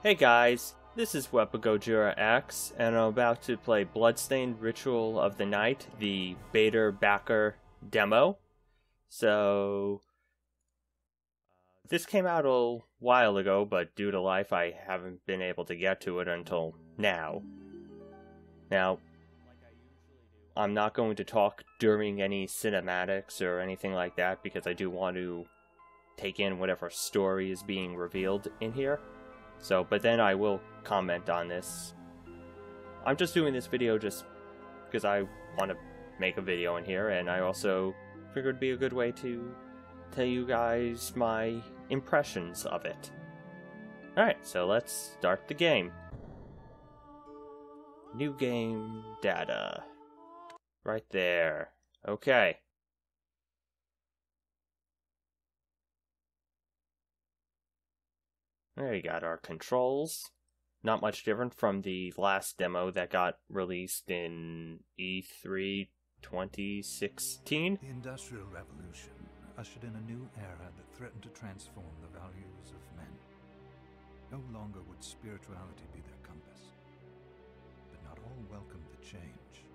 Hey guys, this is Gojira X, and I'm about to play Bloodstained Ritual of the Night, the beta backer demo. So, this came out a while ago, but due to life I haven't been able to get to it until now. Now, I'm not going to talk during any cinematics or anything like that because I do want to take in whatever story is being revealed in here. So, but then I will comment on this. I'm just doing this video just because I want to make a video in here, and I also figured it'd be a good way to tell you guys my impressions of it. Alright, so let's start the game. New game data. Right there. Okay. There you got our controls. Not much different from the last demo that got released in E3 2016. The Industrial Revolution ushered in a new era that threatened to transform the values of men. No longer would spirituality be their compass, but not all welcomed the change.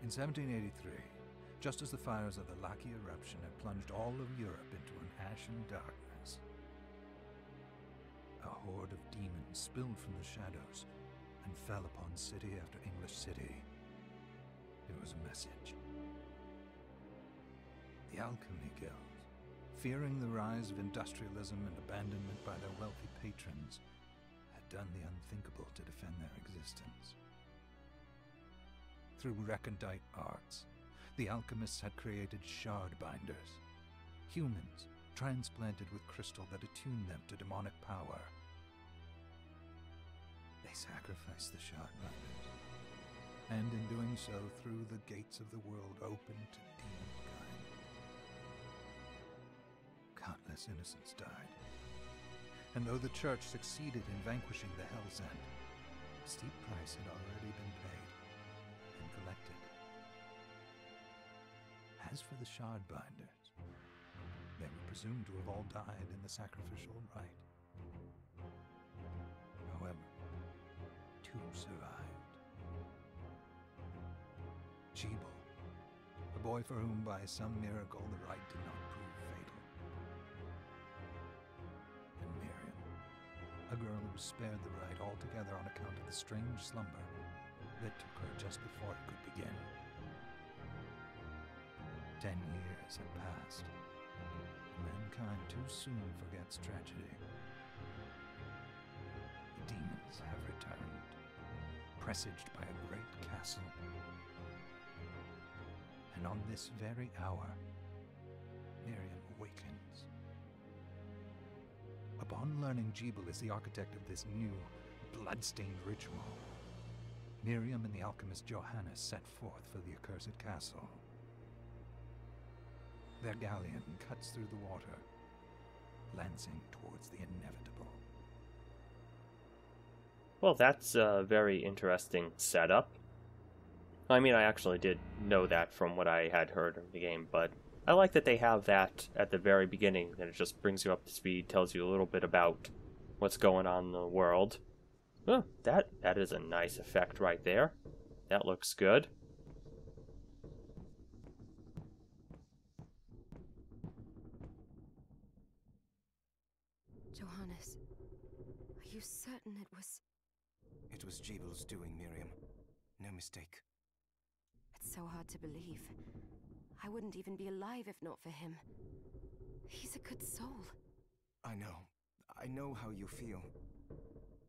In 1783, just as the fires of the Laki eruption had plunged all of Europe into an ashen darkness, a horde of demons spilled from the shadows and fell upon city after English city. It was a message. The Alchemy Guild, fearing the rise of industrialism and abandonment by their wealthy patrons, had done the unthinkable to defend their existence. Through recondite arts, the alchemists had created shard binders, humans transplanted with crystal that attuned them to demonic power. They sacrificed the shard binders, and in doing so threw the gates of the world open to demonkind. Countless innocents died, and though the church succeeded in vanquishing the Hell's End, a steep price had already been paid and collected. As for the shard binders, they were presumed to have all died in the sacrificial rite. However, two survived. Jebel, a boy for whom by some miracle the rite did not prove fatal. And Miriam, a girl who was spared the rite altogether on account of the strange slumber that took her just before it could begin. 10 years had passed. Mankind too soon forgets tragedy. The demons have returned, presaged by a great castle. And on this very hour, Miriam awakens. Upon learning Jebel is the architect of this new, blood-stained ritual, Miriam and the alchemist Johannes set forth for the accursed castle. Their galleon cuts through the water, lancing towards the inevitable. Well, that's a very interesting setup. I mean, I actually did know that from what I had heard of the game, but I like that they have that at the very beginning, and it just brings you up to speed, tells you a little bit about what's going on in the world. Oh, that is a nice effect right there. That looks good. Johannes, are you certain it was... It was Jebel's doing, Miriam. No mistake. It's so hard to believe. I wouldn't even be alive if not for him. He's a good soul. I know how you feel.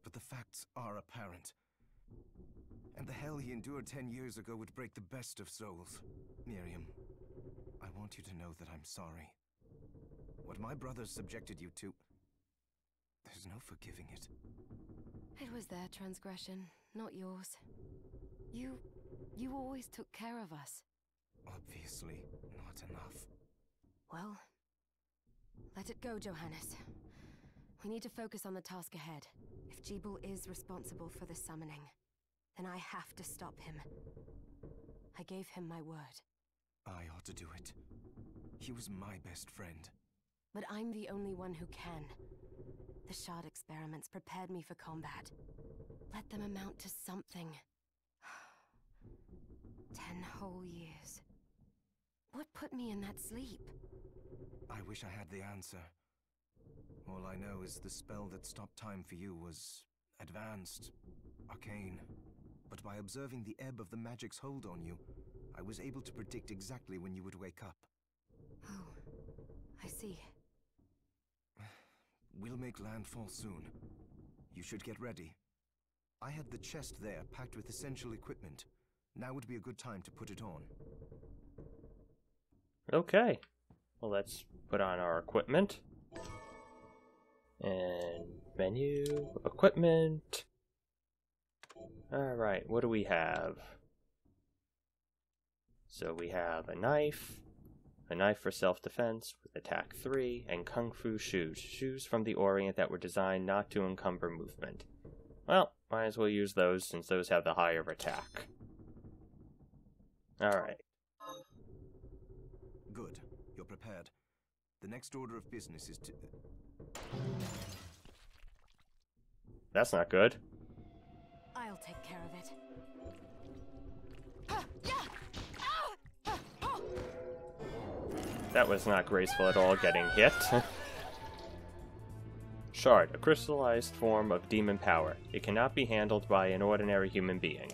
But the facts are apparent. And the hell he endured 10 years ago would break the best of souls. Miriam, I want you to know that I'm sorry. What my brothers subjected you to... there's no forgiving it. It was their transgression, not yours. You always took care of us. Obviously, not enough. Well, let it go, Johannes. We need to focus on the task ahead. If Jebel is responsible for the summoning, then I have to stop him. I gave him my word. I ought to do it. He was my best friend. But I'm the only one who can. The shard experiments prepared me for combat. Let them amount to something. 10 whole years. What put me in that sleep? I wish I had the answer. All I know is the spell that stopped time for you was advanced, arcane. But by observing the ebb of the magic's hold on you, I was able to predict exactly when you would wake up. Oh, I see. We'll make landfall soon. You should get ready. I had the chest there packed with essential equipment. Now would be a good time to put it on. Okay. Well, let's put on our equipment. And menu, equipment. Alright, what do we have? So we have a knife for self-defense with attack 3, and kung fu shoes. Shoes from the Orient that were designed not to encumber movement. Well, might as well use those since those have the higher attack. Alright. Good. You're prepared. The next order of business is to... That's not good. I'll take care of it. That was not graceful at all, getting hit. Shard, a crystallized form of demon power. It cannot be handled by an ordinary human being.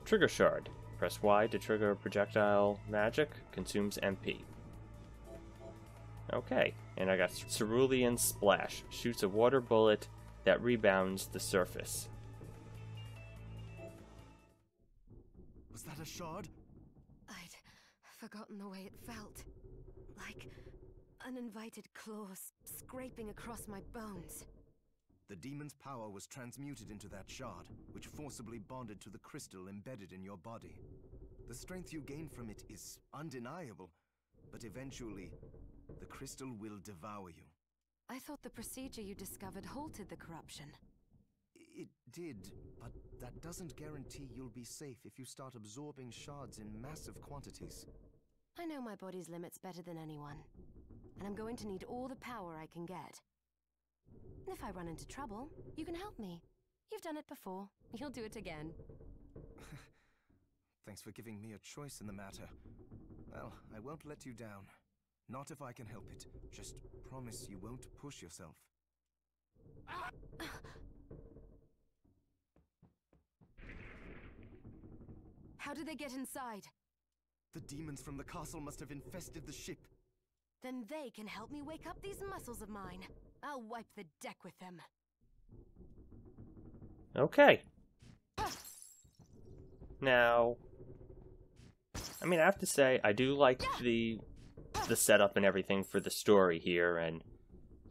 Trigger Shard. Press Y to trigger projectile magic. Consumes MP. Okay, and I got Cerulean Splash. Shoots a water bullet that rebounds the surface. Was that a shard? I'd forgotten the way it felt. Like uninvited claws scraping across my bones. The demon's power was transmuted into that shard, which forcibly bonded to the crystal embedded in your body. The strength you gain from it is undeniable, but eventually, the crystal will devour you. I thought the procedure you discovered halted the corruption. It did, but that doesn't guarantee you'll be safe if you start absorbing shards in massive quantities. I know my body's limits better than anyone, and I'm going to need all the power I can get. If I run into trouble, you can help me. You've done it before. You'll do it again. Thanks for giving me a choice in the matter. Well, I won't let you down. Not if I can help it. Just promise you won't push yourself. How did they get inside? The demons from the castle must have infested the ship. Then they can help me wake up these muscles of mine. I'll wipe the deck with them. Okay. Now, I mean, I have to say, I do like the setup and everything for the story here and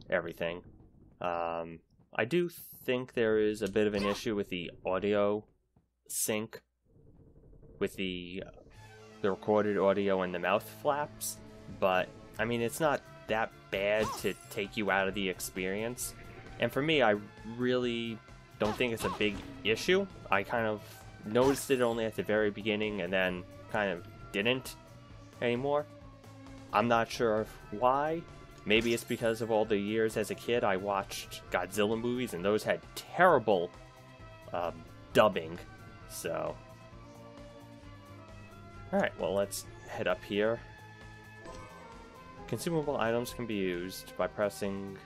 everything. I do think there is a bit of an issue with the audio sync with the recorded audio and the mouth flaps, but I mean, it's not that bad to take you out of the experience. And for me, I really don't think it's a big issue. I kind of noticed it only at the very beginning and then kind of didn't anymore. I'm not sure why. Maybe it's because of all the years as a kid I watched Godzilla movies and those had terrible dubbing. So, alright, well, let's head up here. Consumable items can be used by pressing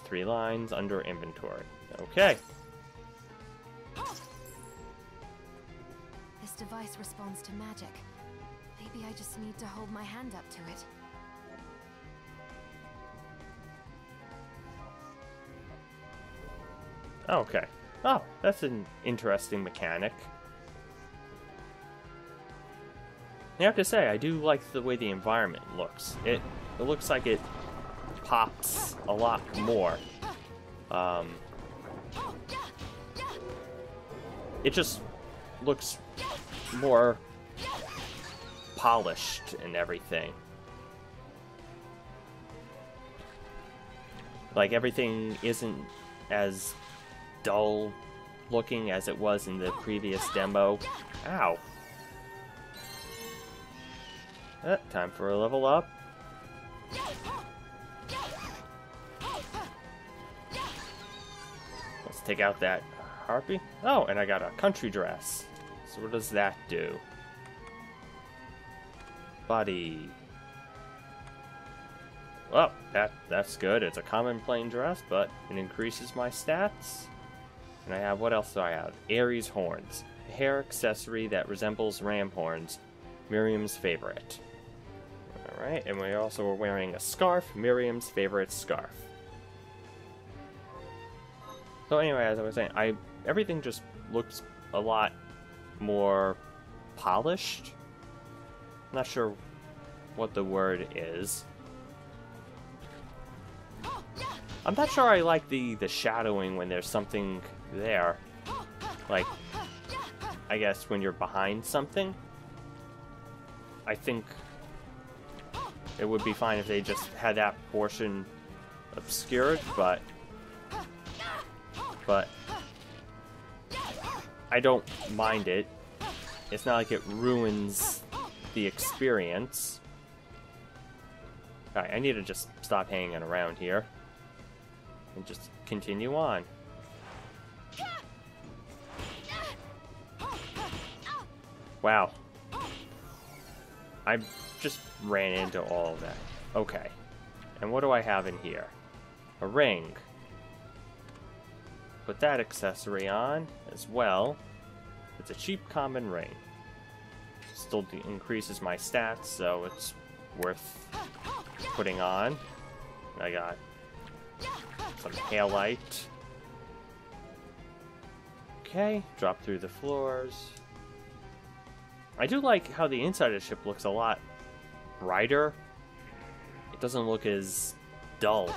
3 lines under inventory. Okay. This device responds to magic. Maybe I just need to hold my hand up to it. Okay. Oh, that's an interesting mechanic. I have to say, I do like the way the environment looks. It looks like it pops a lot more. It just looks more polished and everything. Like, everything isn't as dull looking as it was in the previous demo. Ow. Time for a level up. Let's take out that harpy. Oh, and I got a country dress. So what does that do? Body. Well, that's good. It's a common plain dress, but it increases my stats. And I have, what else do I have? Ares horns. A hair accessory that resembles ram horns. Miriam's favorite. Alright, and we also are wearing a scarf. Miriam's favorite scarf. So anyway, as I was saying, everything just looks a lot more polished. I'm not sure what the word is. I'm not sure I like the shadowing when there's something there. Like, I guess when you're behind something. I think it would be fine if they just had that portion obscured, but I don't mind it. It's not like it ruins the experience. Alright, I need to just stop hanging around here and just continue on. Wow. I just ran into all of that. Okay. And what do I have in here? A ring. Put that accessory on as well. It's a cheap common ring. Still increases my stats, so it's worth putting on. I got some halite. Okay, drop through the floors. I do like how the inside of the ship looks a lot brighter. It doesn't look as dull.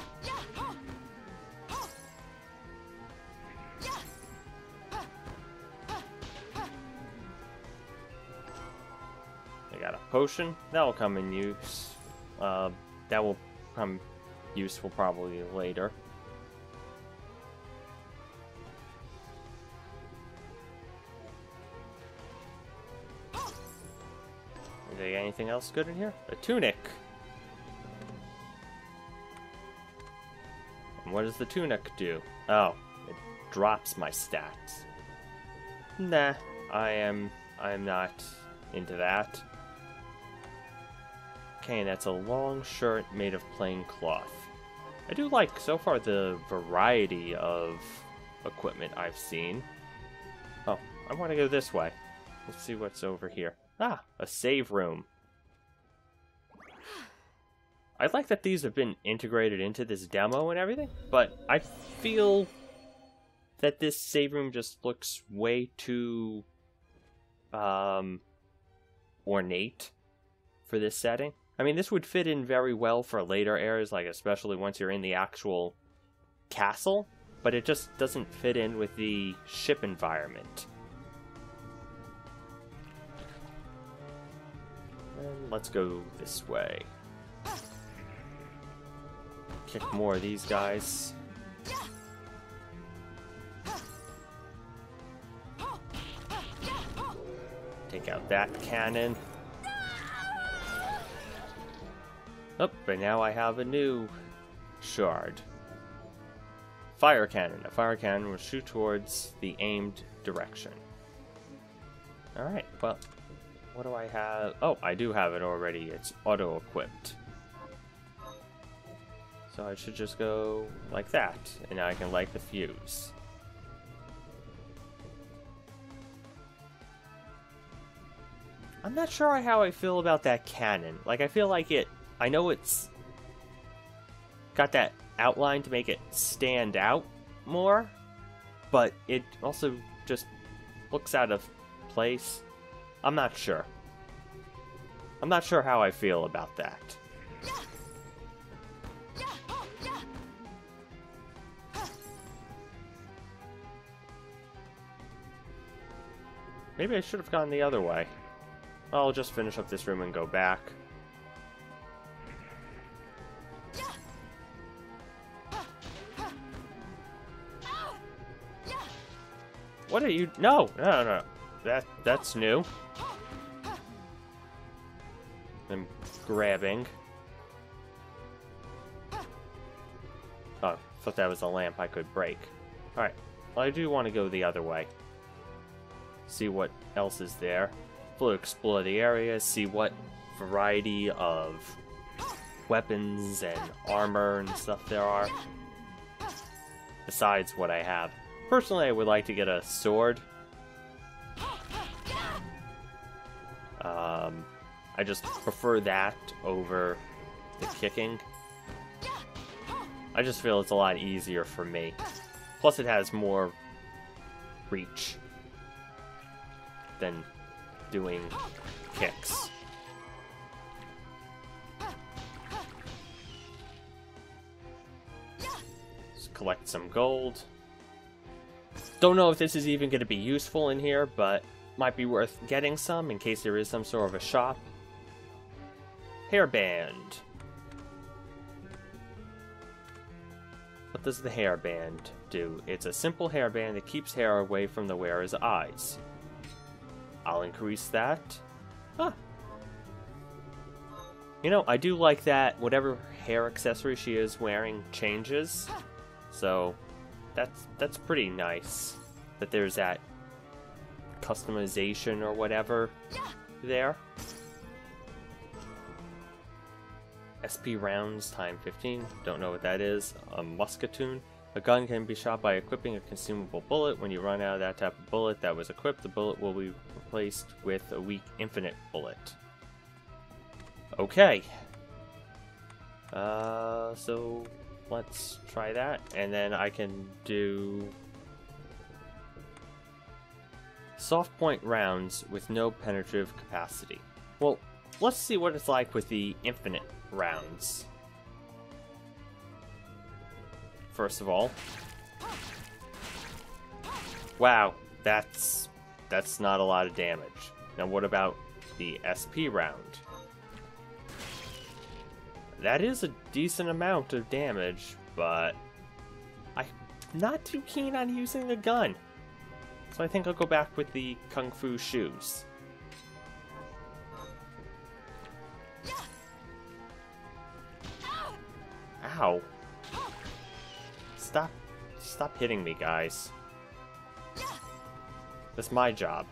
I got a potion. That will come in use. That will come useful probably later. Is there anything else good in here? A tunic. And what does the tunic do? Oh, it drops my stats. Nah, I am not into that. Okay, and that's a long shirt made of plain cloth. I do like, so far, the variety of equipment I've seen. Oh, I want to go this way. Let's see what's over here. Ah, a save room. I like that these have been integrated into this demo and everything, but I feel that this save room just looks way too ornate for this setting. I mean, this would fit in very well for later eras, like especially once you're in the actual castle, but it just doesn't fit in with the ship environment. And let's go this way. Kick more of these guys. Take out that cannon. Oh, but now I have a new shard. Fire cannon. A fire cannon will shoot towards the aimed direction. Alright, well, what do I have? Oh, I do have it already. It's auto-equipped. So I should just go like that, and now I can light the fuse. I'm not sure how I feel about that cannon. Like, I feel like it... I know it's got that outline to make it stand out more, but it also just looks out of place. I'm not sure. I'm not sure how I feel about that. Maybe I should have gone the other way. I'll just finish up this room and go back. What are you? No. That's new. I'm grabbing. Oh, thought that was a lamp I could break. Alright. I do want to go the other way. See what else is there. We'll explore the area, see what variety of weapons and armor and stuff there are. Besides what I have. Personally, I would like to get a sword. I just prefer that over the kicking. I just feel it's a lot easier for me. Plus it has more reach than doing kicks. Let's collect some gold. Don't know if this is even going to be useful in here, but might be worth getting some in case there is some sort of a shop. Hairband. What does the hairband do? It's a simple hairband that keeps hair away from the wearer's eyes. I'll increase that. Huh. You know, I do like that whatever hair accessory she is wearing changes. So, that's pretty nice. That there's that customization or whatever there. SP rounds time 15. Don't know what that is. A musketoon. A gun can be shot by equipping a consumable bullet. When you run out of that type of bullet that was equipped, the bullet will be replaced with a weak infinite bullet. Okay. So let's try that, and then I can do soft point rounds with no penetrative capacity. Well, let's see what it's like with the infinite rounds. First of all, wow, that's not a lot of damage. Now what about the SP round? That is a decent amount of damage, but I'm not too keen on using a gun. So I think I'll go back with the Kung Fu shoes. Ow. Stop hitting me, guys. That's my job.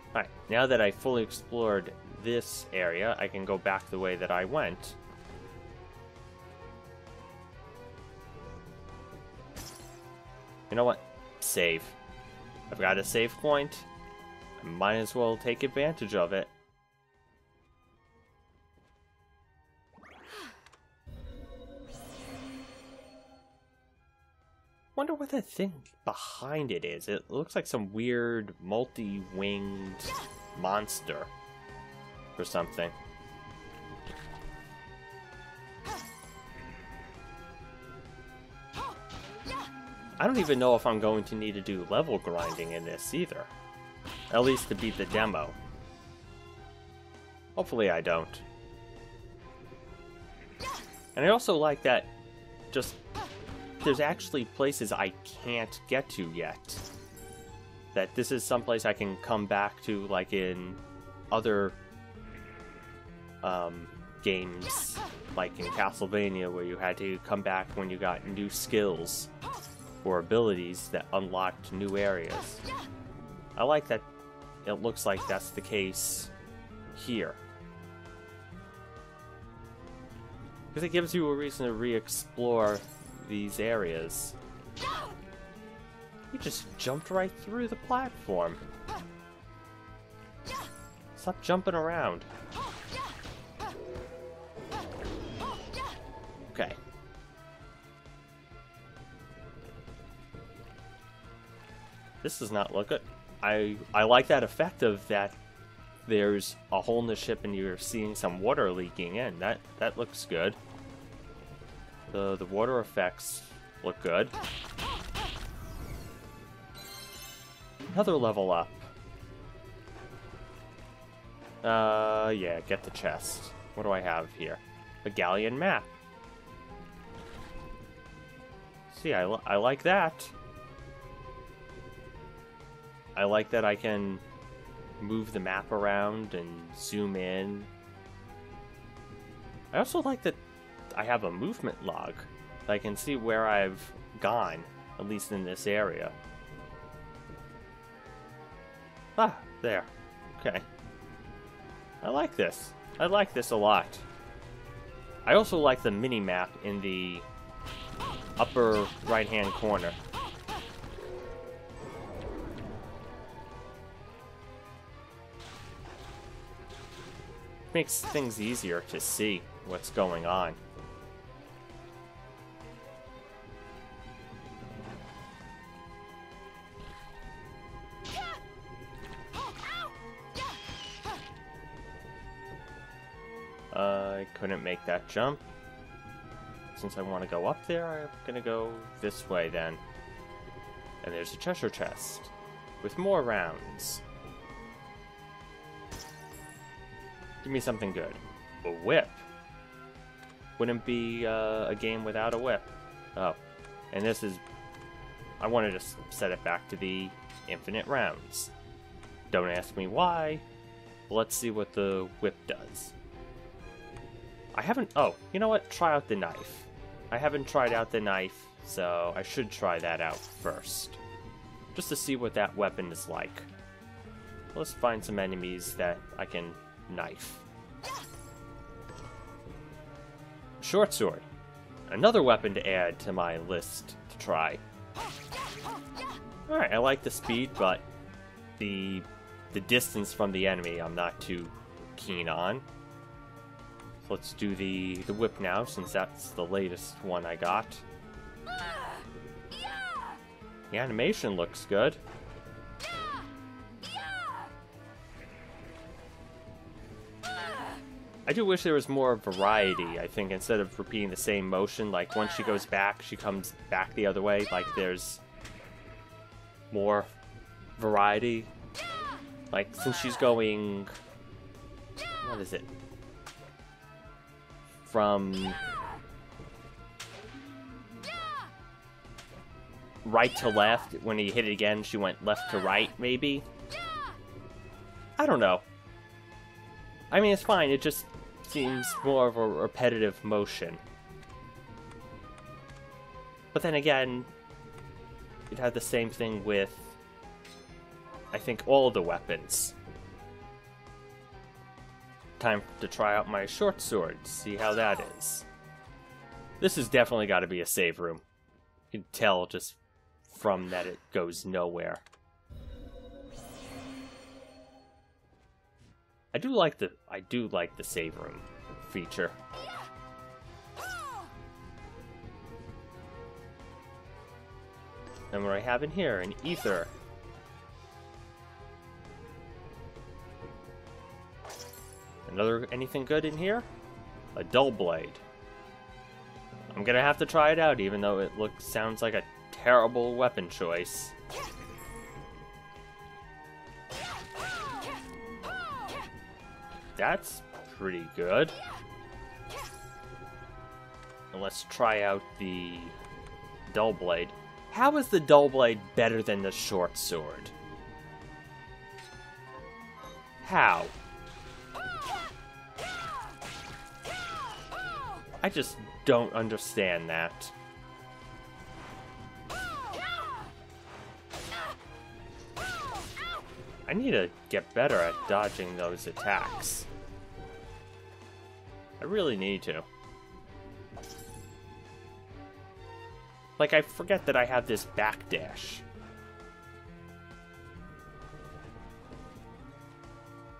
Alright, now that I fully explored this area, I can go back the way that I went. You know what? Save. I've got a save point. I might as well take advantage of it. Wonder what that thing behind it is. It looks like some weird multi-winged monster or something. I don't even know if I'm going to need to do level grinding in this either. At least to beat the demo. Hopefully I don't. And I also like that just there's actually places I can't get to yet. That this is someplace I can come back to, like in other games, like in Castlevania, where you had to come back when you got new skills or abilities that unlocked new areas. I like that it looks like that's the case here. Because it gives you a reason to re-explore these areas. You just jumped right through the platform. Stop jumping around. Okay. This does not look good. I like that effect of that there's a hole in the ship and you're seeing some water leaking in. That looks good. The water effects look good. Another level up. Yeah, get the chest. What do I have here? A galleon map. See, I like that. I like that I can move the map around and zoom in. I also like that I have a movement log. I can see where I've gone, at least in this area. Ah, there. Okay. I like this. I like this a lot. I also like the mini-map in the upper right-hand corner. Makes things easier to see what's going on. I couldn't make that jump. Since I want to go up there, I'm gonna go this way then. And there's a treasure chest with more rounds. Give me something good. A whip. Wouldn't be a game without a whip. Oh, and this is... I wanted to set it back to the infinite rounds. Don't ask me why. Let's see what the whip does. I haven't... Oh, you know what? Try out the knife. I haven't tried out the knife, so I should try that out first. Just to see what that weapon is like. Let's find some enemies that I can knife. Short sword. Another weapon to add to my list to try. Alright, I like the speed, but the distance from the enemy I'm not too keen on. So let's do the whip now, since that's the latest one I got. The animation looks good. I do wish there was more variety. I think instead of repeating the same motion, like once she goes back, she comes back the other way. Like there's more variety. Like since she's going, what is it? From right to left. When he hit it again, she went left to right, maybe? I don't know. I mean, it's fine. It just seems more of a repetitive motion. But then again, it had the same thing with, I think, all the weapons. Time to try out my short sword, see how that is. This has definitely got to be a save room. You can tell just from that it goes nowhere. I do like the save room feature. And what do I have in here? An ether. Anything good in here? A dull blade. I'm gonna have to try it out, even though it sounds like a terrible weapon choice. That's pretty good. And let's try out the dull blade. How is the dull blade better than the short sword? How? I just don't understand that. I need to get better at dodging those attacks. I really need to. Like, I forget that I have this backdash.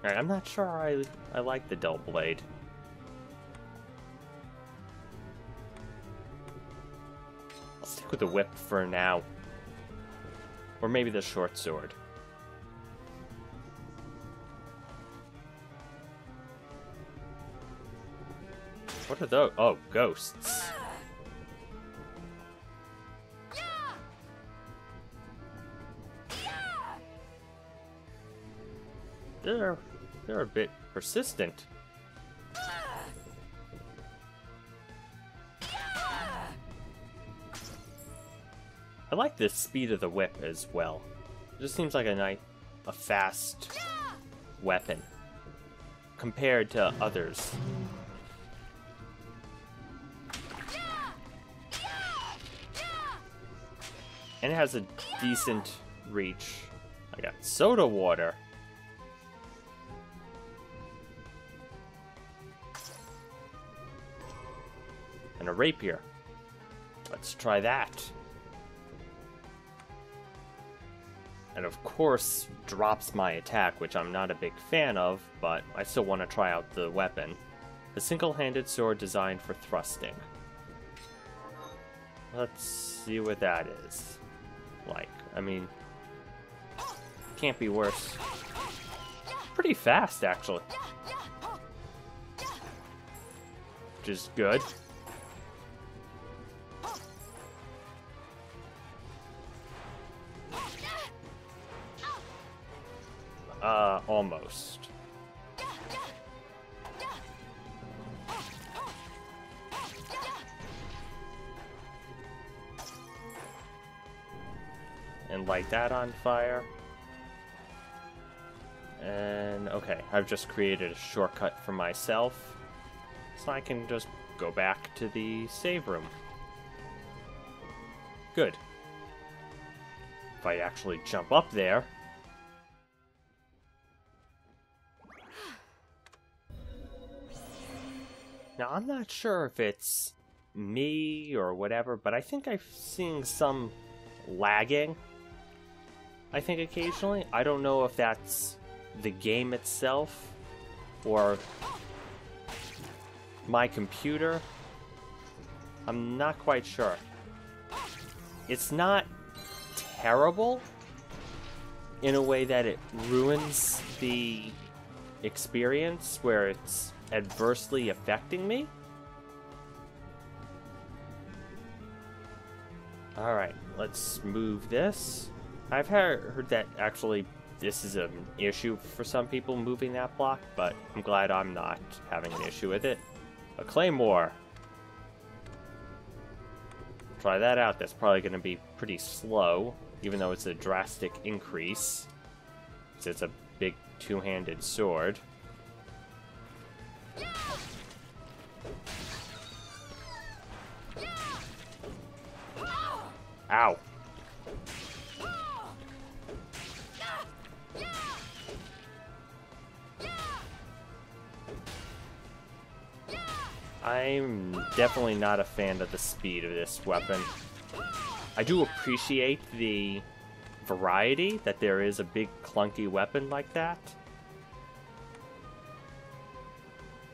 Alright, I'm not sure I like the dull blade. I'll stick with the whip for now. Or maybe the short sword. What are those? Oh, ghosts. They're a bit persistent. I like the speed of the whip as well. It just seems like a fast weapon compared to others. And it has a decent reach. I got soda water. And a rapier. Let's try that. And of course, drops my attack, which I'm not a big fan of, but I still want to try out the weapon. The single-handed sword designed for thrusting. Let's see what that is. Like, I mean, can't be worse. Pretty fast, actually. Which is good. Almost. And light that on fire. And okay, I've just created a shortcut for myself, so I can just go back to the save room. Good. If I actually jump up there. Now, I'm not sure if it's me or whatever, but I think I'm seeing some lagging. I think occasionally. I don't know if that's the game itself or my computer. I'm not quite sure. It's not terrible in a way that it ruins the experience where it's adversely affecting me. Alright, let's move this. I've heard that actually this is an issue for some people moving that block, but I'm glad I'm not having an issue with it. A claymore. Try that out. That's probably going to be pretty slow, even though it's a drastic increase. Because it's a big two-handed sword. Ow. I'm definitely not a fan of the speed of this weapon. I do appreciate the variety, that there is a big clunky weapon like that.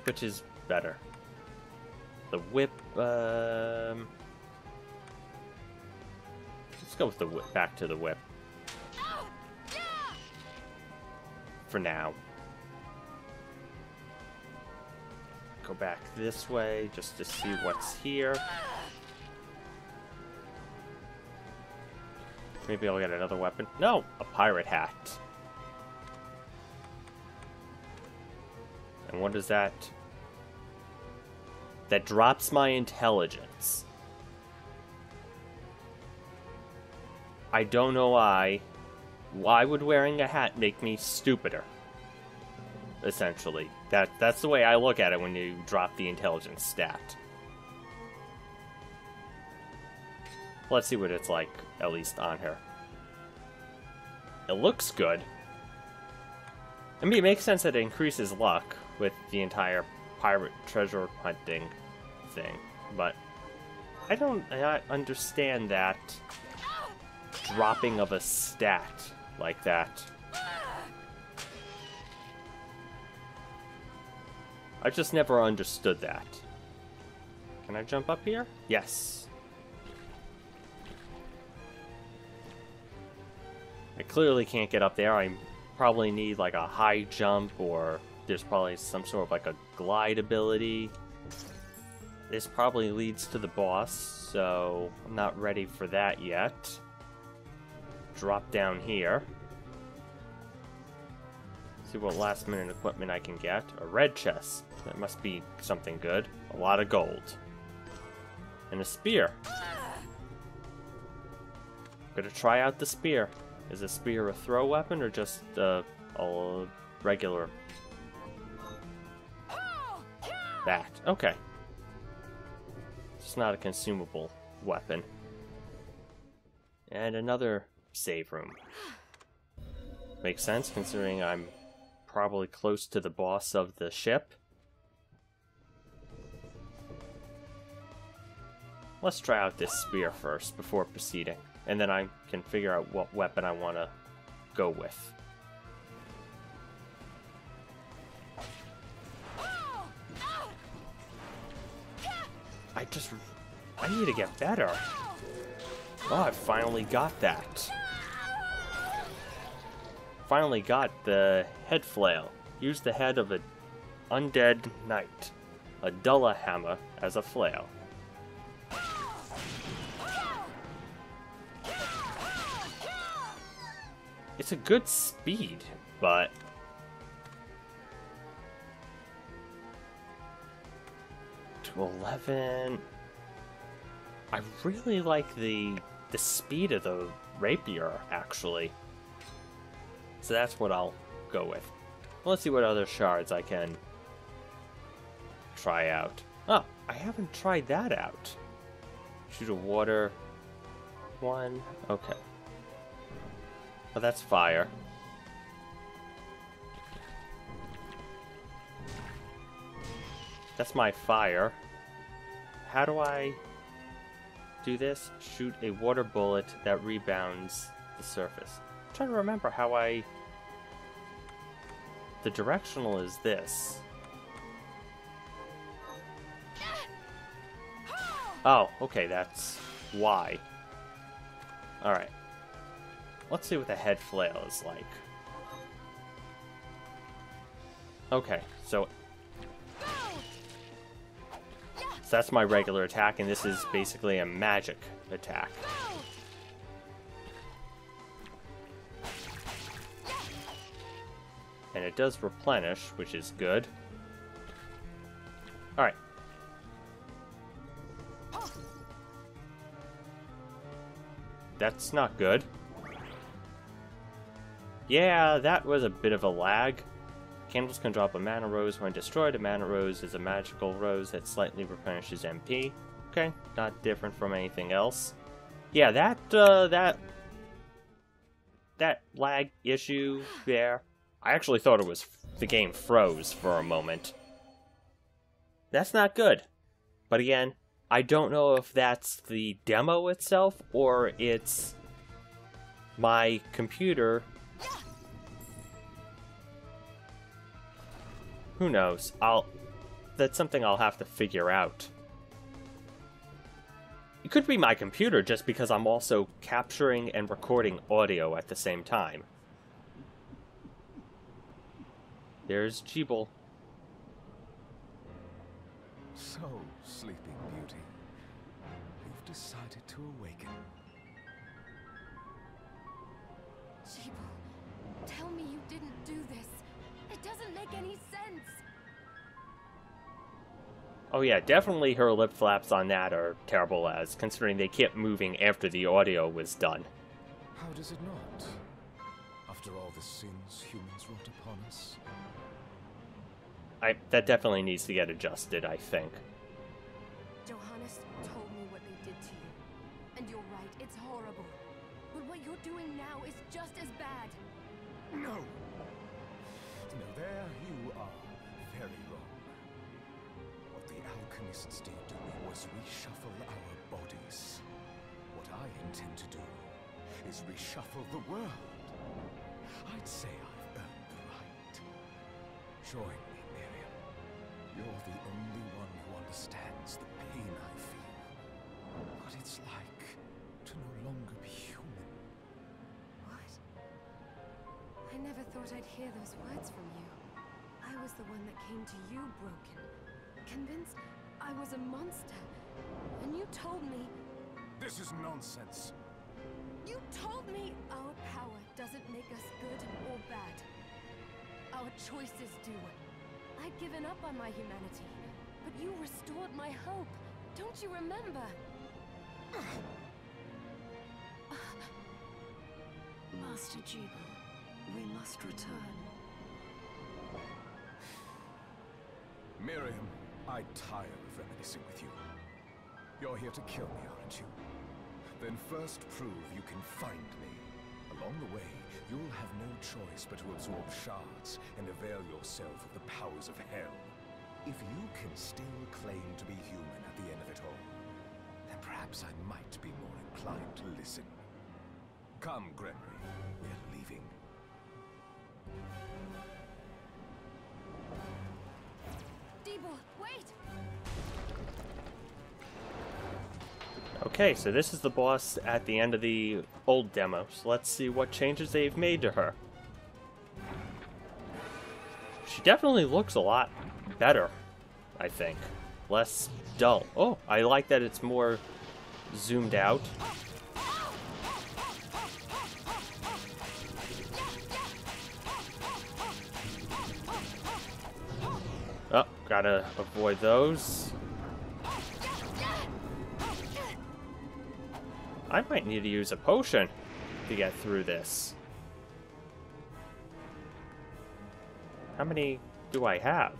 Which is better. The whip, let's go with the whip, back to the whip. For now. Go back this way just to see what's here. Maybe I'll get another weapon. No! A pirate hat. And what is that? That drops my intelligence. I don't know why. Why would wearing a hat make me stupider? Essentially. That's the way I look at it when you drop the intelligence stat. Let's see what it's like, at least on her. It looks good. I mean, it makes sense that it increases luck with the entire pirate treasure hunting thing, but I don't understand that dropping of a stat like that. I've just never understood that. Can I jump up here? Yes. I clearly can't get up there. I probably need like a high jump, or there's probably some sort of like a glide ability. This probably leads to the boss, so I'm not ready for that yet. Drop down here. See what last minute equipment I can get. A red chest. That must be something good. A lot of gold. And a spear. Gonna try out the spear. Is a spear a throw weapon or just a regular? That. Okay. It's not a consumable weapon. And another save room. Makes sense, considering I'm probably close to the boss of the ship. Let's try out this spear first before proceeding, and then I can figure out what weapon I want to go with. I need to get better. Oh, I finally got that. Finally got the head flail. Use the head of an undead knight, a Dulla hammer, as a flail. It's a good speed, but to 11. I really like the speed of the rapier, actually. So that's what I'll go with. Let's see what other shards I can try out. Oh, I haven't tried that out. Shoot a water one. Okay. Oh, that's fire. That's my fire. How do I do this? Shoot a water bullet that rebounds the surface. I'm trying to remember how I... The directional is this. Oh, okay, that's why. Alright. Let's see what the head flail is like. Okay, so that's my regular attack, and this is basically a magic attack. And it does replenish, which is good. Alright. That's not good. Yeah, that was a bit of a lag. Candles can drop a mana rose when destroyed. A mana rose is a magical rose that slightly replenishes MP. Okay, not different from anything else. Yeah, that lag issue there. I actually thought it was the game froze for a moment. That's not good. But again, I don't know if that's the demo itself or it's my computer. Who knows? That's something I'll have to figure out. It could be my computer just because I'm also capturing and recording audio at the same time. There's Jeeble. So, Sleeping Beauty, you've decided to awaken. Jeeble, tell me you didn't do this. It doesn't make any sense. Oh yeah, definitely her lip flaps on that are terrible, as considering they kept moving after the audio was done. How does it not? After all the sins humans wrought upon us? That definitely needs to get adjusted, I think. Johannes told me what they did to you. And you're right, it's horrible. But what you're doing now is just as bad. No! No, there you are very wrong. What the alchemists did was reshuffle our bodies. What I intend to do is reshuffle the world. I'd say I've earned the right. Join me, Miriam. You're the only one who understands the pain I feel. What it's like to no longer be human. What? I never thought I'd hear those words from you. I was the one that came to you broken. Convinced I was a monster. And you told me... This is nonsense. You told me our power doesn't make us good or bad. Our choices do. I'd given up on my humanity, but you restored my hope. Don't you remember? Master Jeeble, we must return. Miriam, I tire of reminiscing with you. You're here to kill me, aren't you? Then first prove you can find me. Along the way, you'll have no choice but to absorb shards and avail yourself of the powers of hell. If you can still claim to be human at the end of it all, then perhaps I might be more inclined to listen. Come, Gregory, we're leaving. Deeble, wait! Okay, so this is the boss at the end of the old demo. So let's see what changes they've made to her. She definitely looks a lot better, I think. Less dull. Oh, I like that it's more zoomed out. Oh, gotta avoid those. I might need to use a potion to get through this. How many do I have?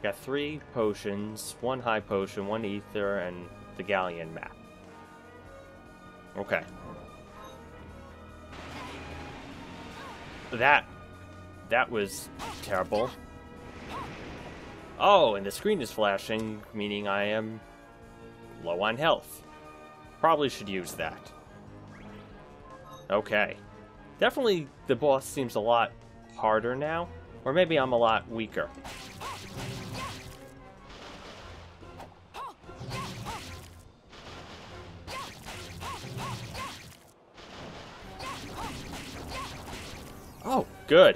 Got 3 potions, 1 high potion, 1 ether, and the galleon map. Okay. That was terrible. Oh, and the screen is flashing, meaning I am low on health. Probably should use that. Okay. Definitely the boss seems a lot harder now. Or maybe I'm a lot weaker. Oh, good.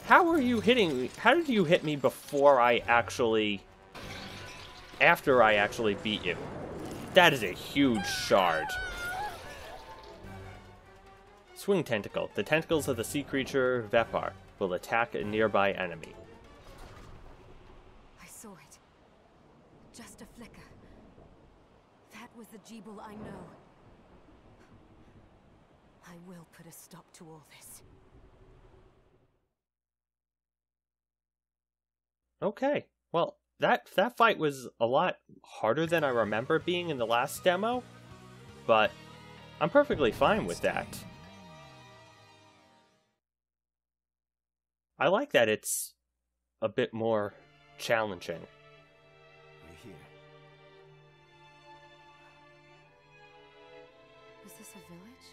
How are you hitting me? How did you hit me before I actually... after I actually beat you? That is a huge shard. Swing Tentacle. The tentacles of the sea creature Vepar will attack a nearby enemy. I saw it. Just a flicker. That was the Jeeble I know. I will put a stop to all this. Okay. Well, that fight was a lot harder than I remember being in the last demo, but I'm perfectly fine with that. I like that it's a bit more challenging. We're here. Was this a village?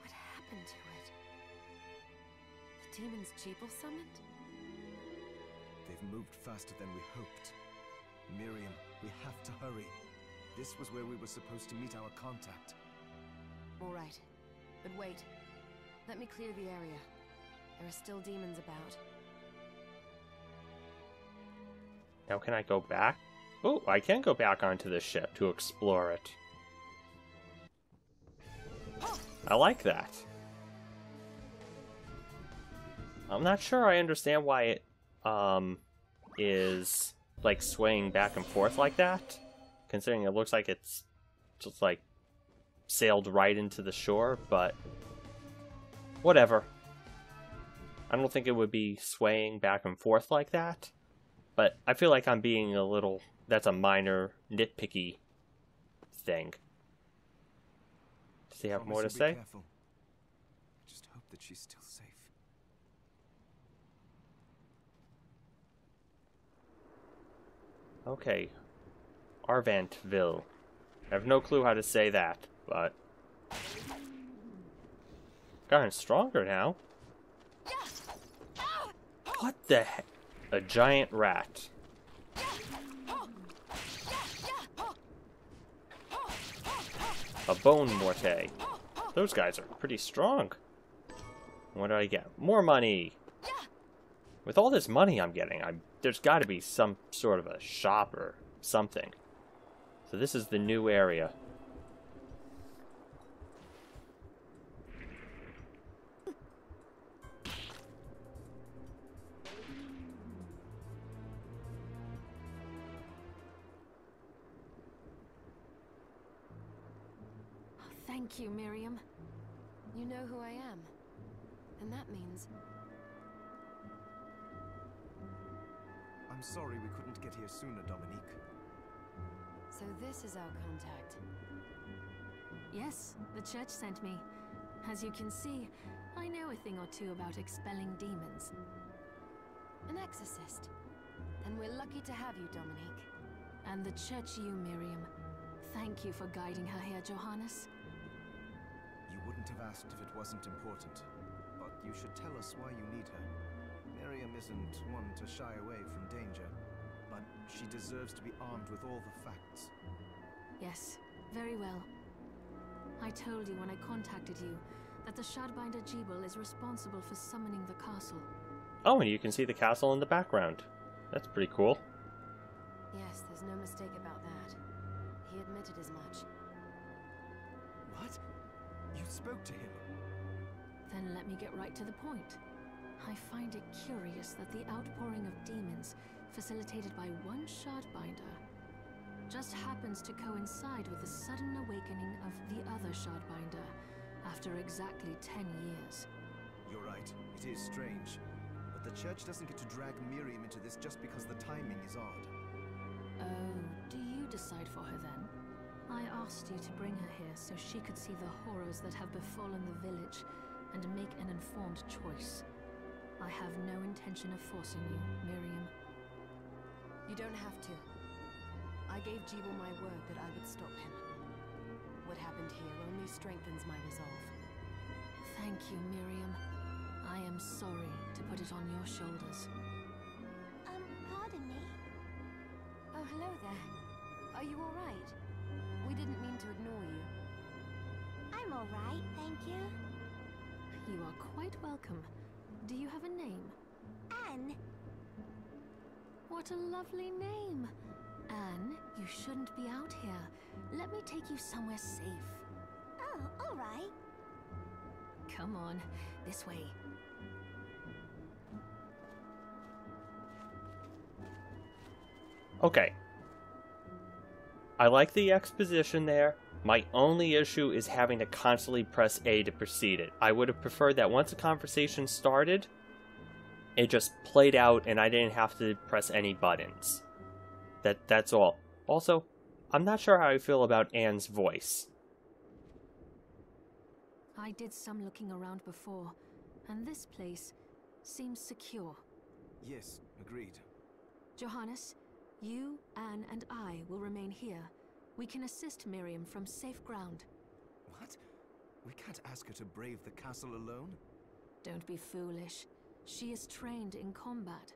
What happened to it? The demons Jeeble summoned? They've moved faster than we hoped. Miriam, we have to hurry. This was where we were supposed to meet our contact. All right. But wait. Let me clear the area. There are still demons about. Now can I go back? Oh, I can go back onto the ship to explore it. I like that. I'm not sure I understand why it is like swaying back and forth like that, considering it looks like it's just like sailed right into the shore, but whatever. I don't think it would be swaying back and forth like that, but I feel like I'm being a little... that's a minor, nitpicky thing. Does he have more to say? Careful. Just hope that she's still safe. Okay. Arvantville. I have no clue how to say that, but... gotten stronger now. What the heck? A giant rat. A bone morte. Those guys are pretty strong. What do I get? More money! With all this money I'm getting, there's got to be some sort of a shop or something. So this is the new area. Thank you, Miriam. You know who I am. And that means... I'm I'm sorry we couldn't get here sooner, Dominique. So this is our contact. Yes, the church sent me. As you can see, I know a thing or two about expelling demons. An exorcist. Then we're lucky to have you, Dominique. And the church you, Miriam. Thank you for guiding her here, Johannes. You wouldn't have asked if it wasn't important. But you should tell us why you need her. Miriam isn't one to shy away from danger, but she deserves to be armed with all the facts. Yes, very well. I told you when I contacted you that the Shardbinder Jebel is responsible for summoning the castle. Oh, and you can see the castle in the background. That's pretty cool. Yes, there's no mistake about that. He admitted as much. What? You spoke to him? Then let me get right to the point. I find it curious that the outpouring of demons, facilitated by one Shardbinder, just happens to coincide with the sudden awakening of the other Shardbinder after exactly 10 years. You're right, it is strange. But the church doesn't get to drag Miriam into this just because the timing is odd. Oh, do you decide for her then? I asked you to bring her here so she could see the horrors that have befallen the village and make an informed choice. I have no intention of forcing you, Miriam. You don't have to. I gave Jebel my word that I would stop him. What happened here only strengthens my resolve. Thank you, Miriam. I am sorry to put it on your shoulders. Pardon me? Oh, hello there. Are you all right? We didn't mean to ignore you. I'm all right, thank you. You are quite welcome. Do you have a name? Anne. What a lovely name! Anne, you shouldn't be out here. Let me take you somewhere safe. Oh, all right. Come on, this way. Okay. I like the exposition there. My only issue is having to constantly press A to proceed it. I would have preferred that once a conversation started, it just played out and I didn't have to press any buttons. That's all. Also, I'm not sure how I feel about Anne's voice. I did some looking around before, and this place seems secure. Yes, agreed. Johannes, you, Anne, and I will remain here. We can assist Miriam from safe ground. What? We can't ask her to brave the castle alone? Don't be foolish. She is trained in combat.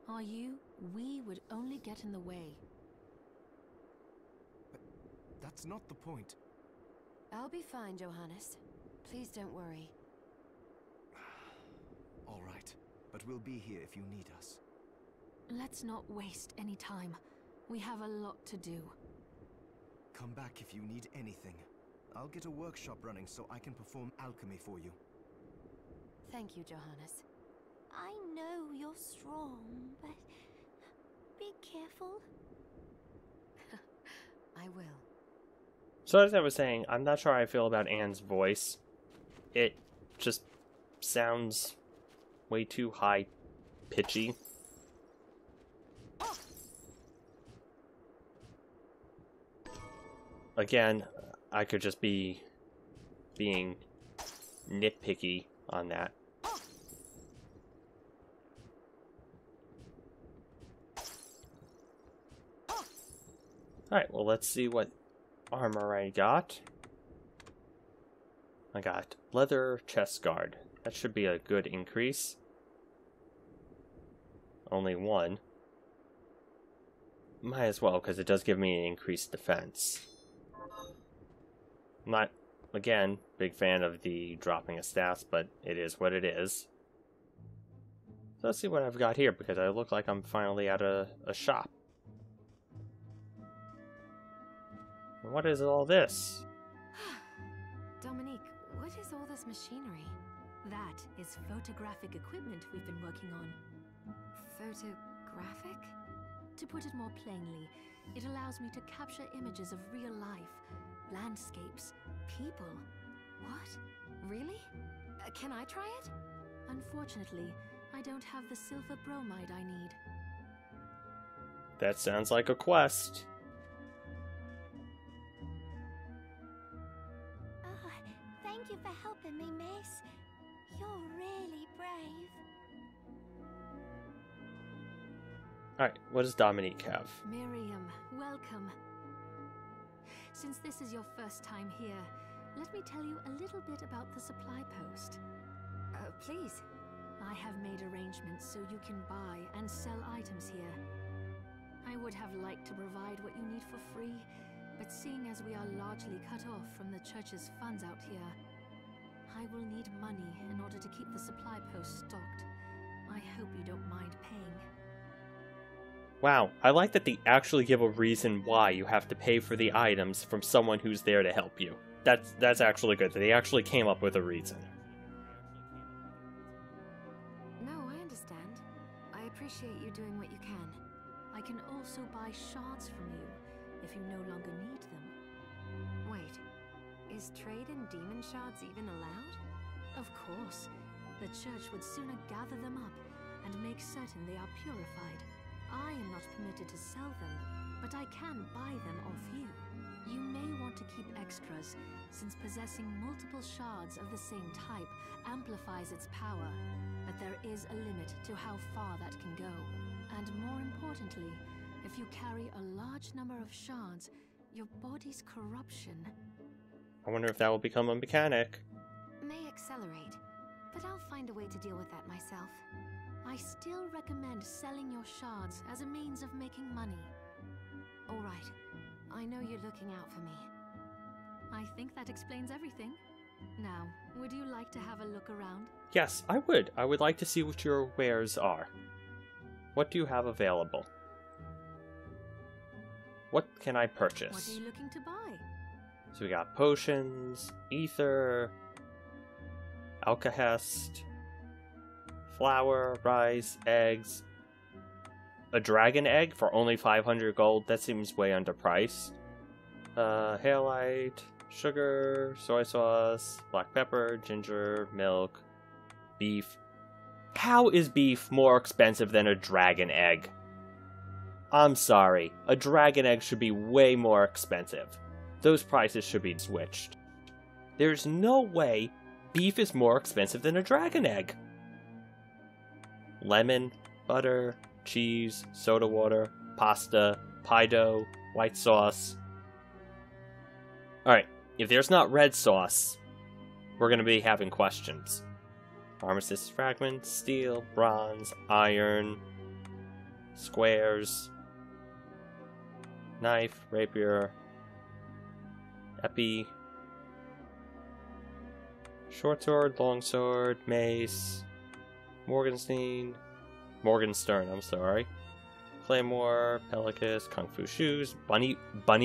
Are you? We would only get in the way. But that's not the point. I'll be fine, Johannes. Please don't worry. All right, but we'll be here if you need us. Let's not waste any time. We have a lot to do. Come back if you need anything. I'll get a workshop running so I can perform alchemy for you. Thank you, Johannes. I know you're strong, but be careful. I will. So as I was saying, I'm not sure how I feel about Anne's voice. It just sounds way too high-pitchy. Again, I could just be being nitpicky on that. Alright, well, let's see what armor I got. I got leather chest guard. That should be a good increase. Only one. Might as well, because it does give me an increased defense. I'm not, again, big fan of the dropping of stats, but it is what it is. So let's see what I've got here, because I look like I'm finally at a shop. What is all this? Dominique, what is all this machinery? That is photographic equipment we've been working on. Photographic? To put it more plainly, it allows me to capture images of real life, landscapes, people. What? Really? Can I try it? Unfortunately, I don't have the silver bromide I need. That sounds like a quest. Oh, thank you for helping me, miss. You're really brave. Alright, what does Dominique have? Miriam, welcome. Since this is your first time here, let me tell you a little bit about the supply post. Please. I have made arrangements so you can buy and sell items here. I would have liked to provide what you need for free, but seeing as we are largely cut off from the church's funds out here, I will need money in order to keep the supply post stocked. I hope you don't mind paying. Wow, I like that they actually give a reason why you have to pay for the items from someone who's there to help you. That's actually good, that they actually came up with a reason. No, I understand. I appreciate you doing what you can. I can also buy shards from you, if you no longer need them. Wait, is trade in demon shards even allowed? Of course. The church would sooner gather them up and make certain they are purified. I am not permitted to sell them, but I can buy them off you. You may want to keep extras, since possessing multiple shards of the same type amplifies its power, but there is a limit to how far that can go. And more importantly, if you carry a large number of shards, your body's corruption... I wonder if that will become a mechanic. May accelerate, but I'll find a way to deal with that myself. I still recommend selling your shards as a means of making money. All right. I know you're looking out for me. I think that explains everything. Now, would you like to have a look around? Yes, I would. I would like to see what your wares are. What do you have available? What can I purchase? What are you looking to buy? So we got potions, ether, alkahest, flour, rice, eggs, a dragon egg for only 500 gold. That seems way underpriced. Halite, sugar, soy sauce, black pepper, ginger, milk, beef. How is beef more expensive than a dragon egg? I'm sorry, a dragon egg should be way more expensive. Those prices should be switched. There's no way beef is more expensive than a dragon egg. Lemon, butter, cheese, soda water, pasta, pie dough, white sauce. Alright, if there's not red sauce, we're going to be having questions. Armistice fragments, steel, bronze, iron, squares, knife, rapier, epi, short sword, long sword, mace, Morgenstern, I'm sorry, claymore, pelicus, kung fu shoes, bunny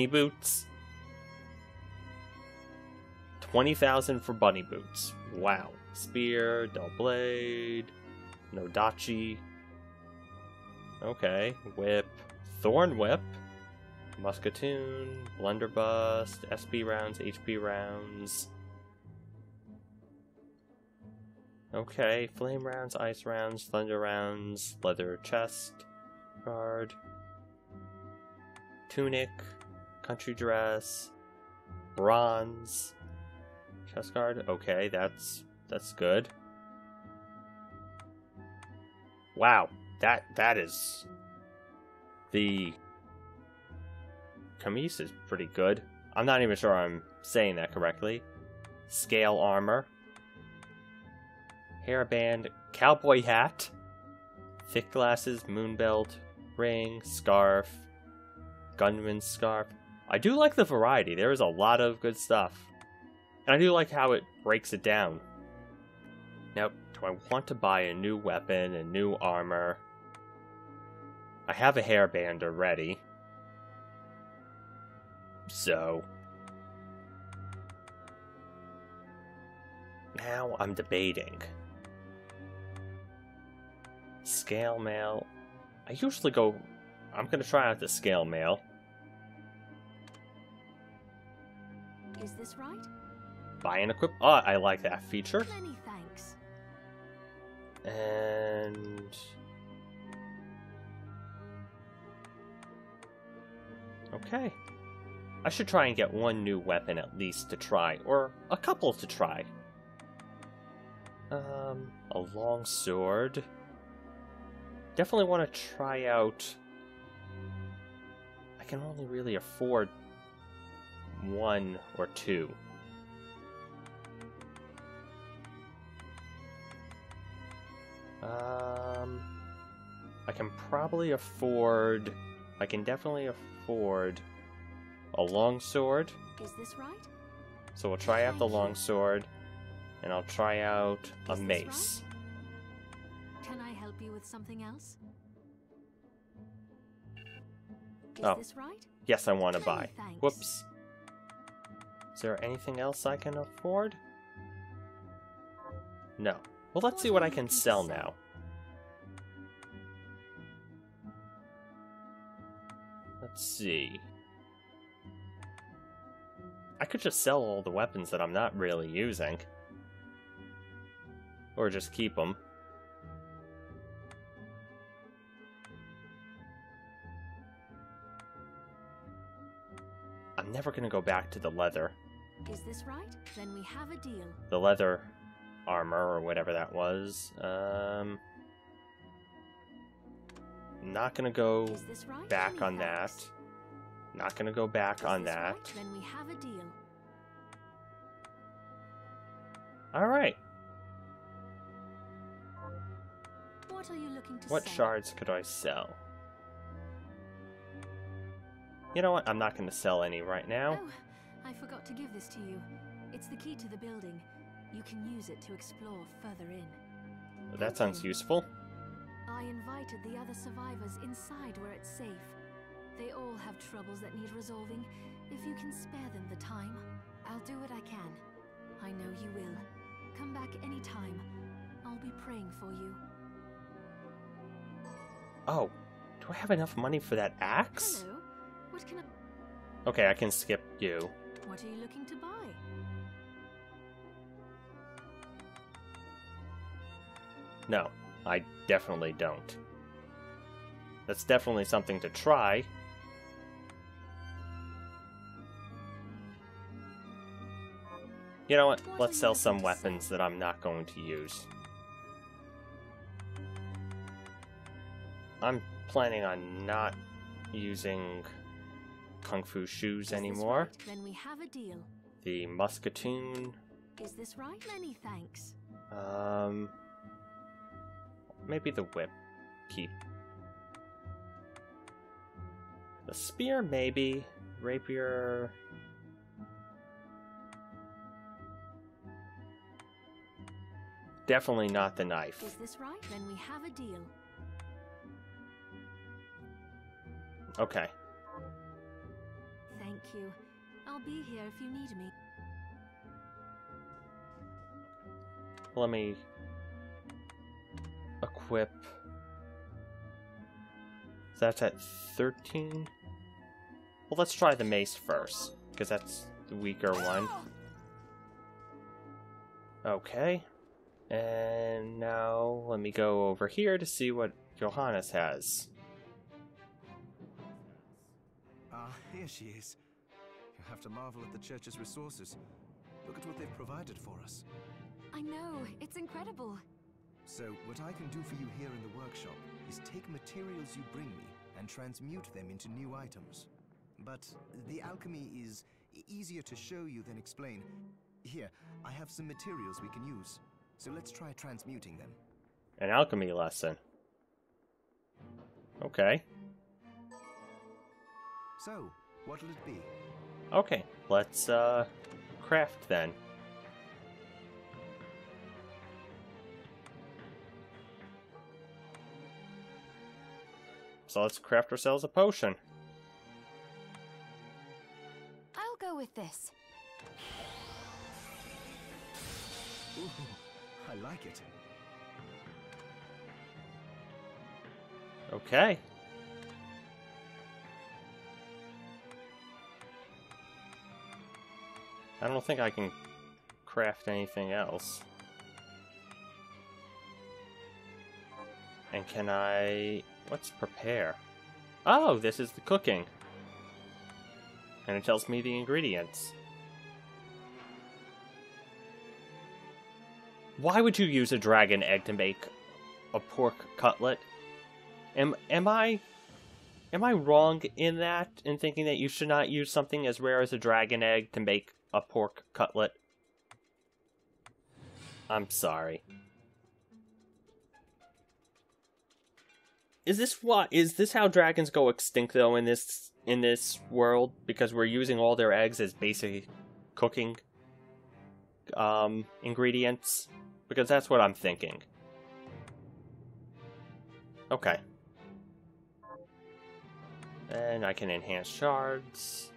boots. 20,000 for bunny boots. Wow. Spear, dull blade, nodachi. Okay, whip, thorn whip, musketoon, blunderbuss, SP rounds, HP rounds. Okay, flame rounds, ice rounds, thunder rounds, leather chest, guard, tunic, country dress, bronze, chest guard. Okay, that's good. Wow, that is... The camise is pretty good. I'm not even sure I'm saying that correctly. Scale armor. Hairband, cowboy hat. Thick glasses, moon belt, ring, scarf, gunman's scarf. I do like the variety. There is a lot of good stuff. And I do like how it breaks it down. Now, do I want to buy a new weapon and new armor? I have a hairband already. So... now I'm debating. Scale mail. I usually go... I'm gonna try out the scale mail. Is this right? Buy and equip. Oh, I like that feature. Many thanks. And... Okay. I should try and get one new weapon at least to try, or a couple to try. A long sword. Definitely want to try out... I can only really afford one or two. I can probably afford... I can definitely afford a long sword. Is this right? So we'll try out the long sword, and I'll try out a mace. Can I help you with something else? Is Oh. this right? Yes, I want to buy. Thanks. Whoops. Is there anything else I can afford? No. Well, let's see what I can sell now. Let's see. I could just sell all the weapons that I'm not really using. Or just keep them. I'm never gonna go back to the leather. Is this right? Then we have a deal. The leather armor, or whatever that was. Not gonna go Is this right? back on that. Not gonna go back on that. Right? Then we have a deal. Alright. What are you looking to What sell? shards could I sell? You know what? I'm not gonna sell any right now. Oh, I forgot to give this to you. It's the key to the building. You can use it to explore further in. That sounds useful. I invited the other survivors inside where it's safe. They all have troubles that need resolving. If you can spare them the time. I'll do what I can. I know you will. Come back anytime. I'll be praying for you. Oh, do I have enough money for that axe? Hello. What can I... Okay, I can skip you. What are you looking to buy? No, I definitely don't. That's definitely something to try. You know what? Let's sell some weapons that I'm not going to use. I'm planning on not using Kung Fu shoes anymore. Right? Then we have a deal. The musketoon. Is this right? Many thanks. Maybe the whip. Keep. The spear, maybe. Rapier. Definitely not the knife. Is this right? Then we have a deal. Okay. Thank you. I'll be here if you need me. Let me equip. That's at 13. Well, let's try the mace first, because that's the weaker one. Okay. And now let me go over here to see what Johannes has. Ah, here she is. You have to marvel at the church's resources. Look at what they've provided for us. I know, it's incredible. So, what I can do for you here in the workshop is take materials you bring me and transmute them into new items. But the alchemy is easier to show you than explain. Here, I have some materials we can use. So let's try transmuting them. An alchemy lesson. Okay. So, what'll it be? Okay, let's craft then. So let's craft ourselves a potion. I'll go with this. Ooh, I like it. Okay. I don't think I can craft anything else. And can I... What's prepare? Oh, this is the cooking. And it tells me the ingredients. Why would you use a dragon egg to make a pork cutlet? Am I wrong in that, in thinking that you should not use something as rare as a dragon egg to make a pork cutlet? I'm sorry. Is this how dragons go extinct though in this world? Because we're using all their eggs as basic cooking ingredients? Because that's what I'm thinking. Okay. And I can enhance shards.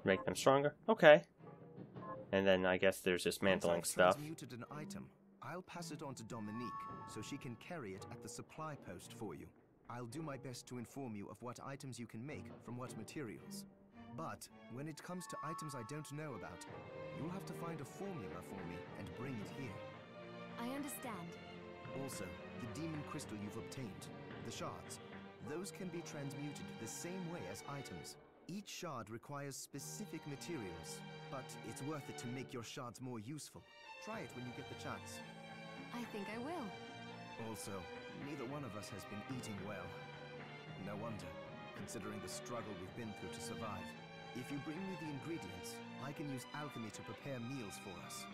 Make them stronger. Okay. And then I guess there's dismantling stuff. Transmuted an item. I'll pass it on to Dominique, so she can carry it at the supply post for you. I'll do my best to inform you of what items you can make from what materials. But when it comes to items I don't know about, you'll have to find a formula for me and bring it here. I understand. Also, the demon crystal you've obtained, the shards, those can be transmuted the same way as items. Each shard requires specific materials, but it's worth it to make your shards more useful. Try it when you get the chance. I think I will. Also, neither one of us has been eating well. No wonder, considering the struggle we've been through to survive. If you bring me the ingredients, I can use alchemy to prepare meals for us.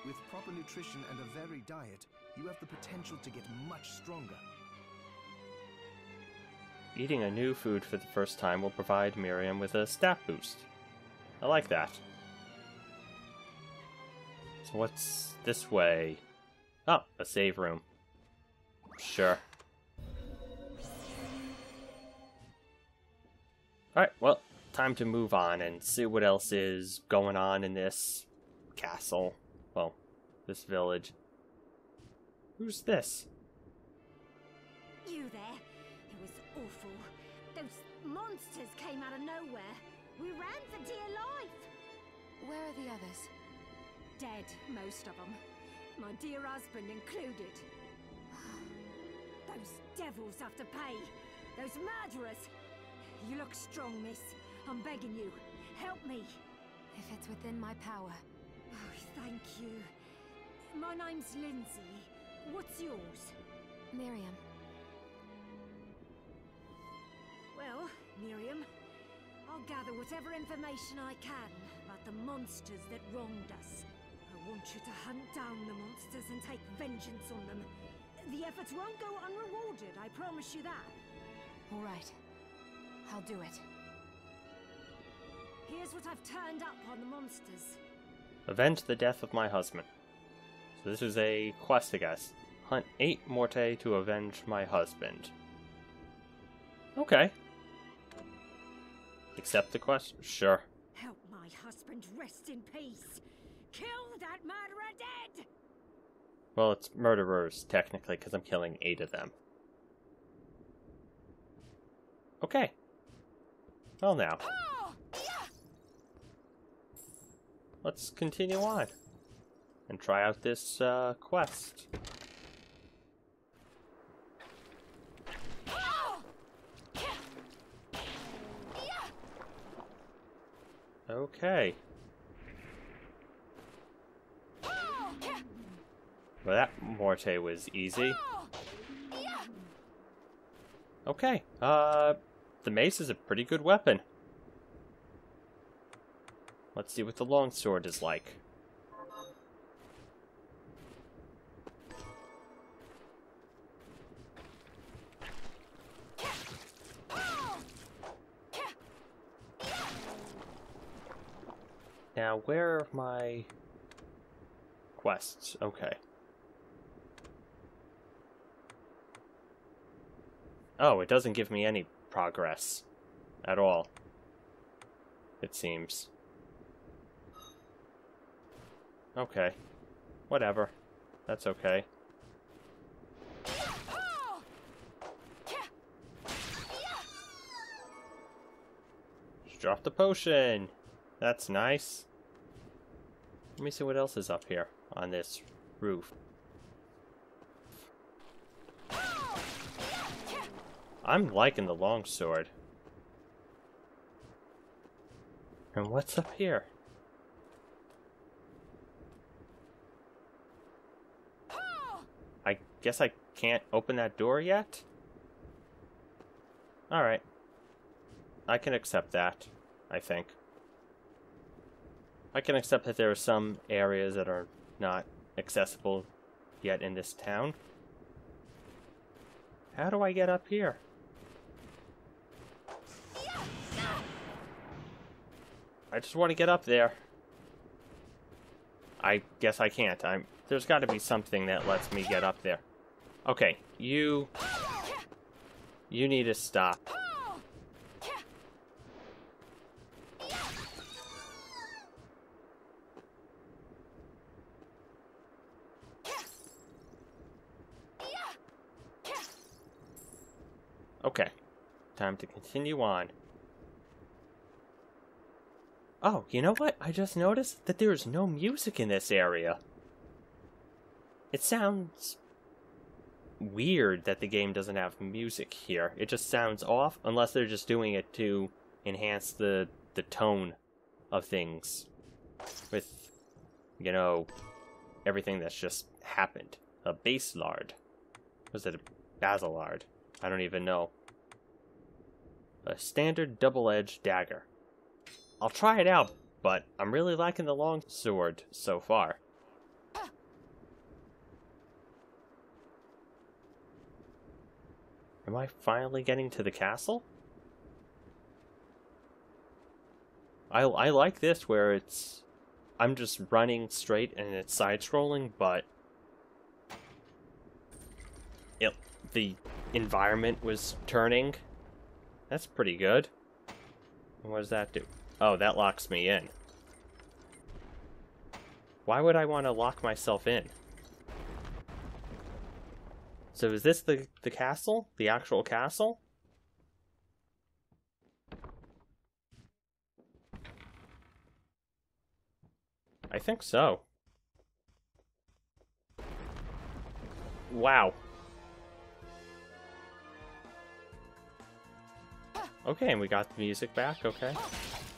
With proper nutrition and a varied diet, you have the potential to get much stronger. Eating a new food for the first time will provide Miriam with a stat boost. I like that. So what's this way? Oh, a save room. Sure. Alright, well, time to move on and see what else is going on in this castle. Well, this village. Who's this? You there? It was awful. Those monsters came out of nowhere. We ran for dear life. Where are the others? Dead, most of them. My dear husband included. Those devils have to pay. Those murderers. You look strong, miss. I'm begging you. Help me. If it's within my power. Oh, thank you. My name's Lindsay. What's yours? Miriam. Well, Miriam, I'll gather whatever information I can about the monsters that wronged us. I want you to hunt down the monsters and take vengeance on them. The efforts won't go unrewarded, I promise you that. All right. I'll do it. Here's what I've turned up on the monsters. Avenge the death of my husband. So this is a quest, I guess. Hunt 8 Morte to avenge my husband. Okay. Accept the quest? Sure. Help my husband rest in peace. Kill that murderer dead! Well, it's murderers, technically, because I'm killing 8 of them. Okay. Well now. Let's continue on. And try out this quest. Okay. Well, that Morte was easy. Okay, the mace is a pretty good weapon. Let's see what the longsword is like. Now, where are my quests? Okay. Oh, it doesn't give me any progress at all, it seems. Okay. Whatever. That's okay. Just drop the potion. That's nice. Let me see what else is up here on this roof. I'm liking the longsword. And what's up here? I guess I can't open that door yet? Alright. I can accept that, I think. I can accept that there are some areas that are not accessible yet in this town. How do I get up here? I just want to get up there. I guess I can't. There's got to be something that lets me get up there. Okay, you need to stop. Okay, time to continue on. Oh, you know what? I just noticed that there is no music in this area. It sounds weird that the game doesn't have music here. It just sounds off, unless they're just doing it to enhance the tone of things. With, you know, everything that's just happened. A base lard. Was it a basilard? I don't even know. A standard double-edged dagger. I'll try it out, but I'm really liking the long sword so far. Am I finally getting to the castle? I like this where I'm just running straight and it's side-scrolling, but the environment was turning. That's pretty good. What does that do? Oh, that locks me in. Why would I want to lock myself in? So is this the castle? The actual castle? I think so. Wow. Okay, and we got the music back, okay.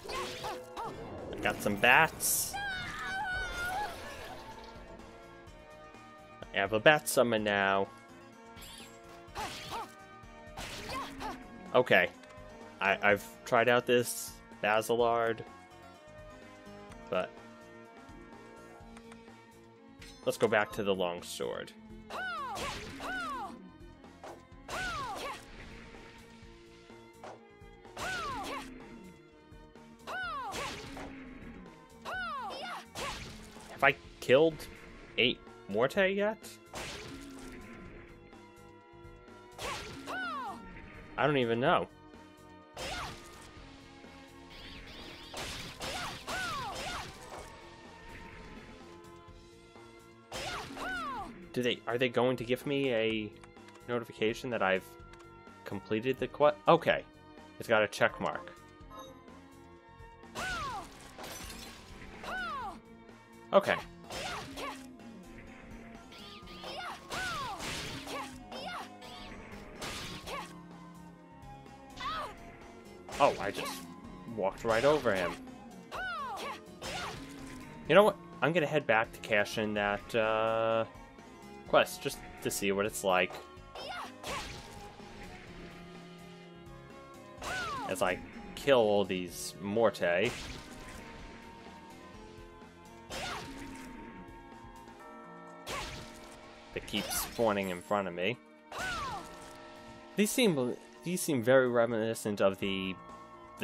I got some bats. I have a bat summon now. Okay. I've tried out this basilard, but let's go back to the longsword. Have I killed 8 Morte yet? I don't even know. Are they going to give me a notification that I've completed the quest? Okay. It's got a check mark. Okay. Oh, I just walked right over him. You know what? I'm gonna head back to cash in that quest just to see what it's like. As I kill all these Morte. That keep spawning in front of me. These seem very reminiscent of the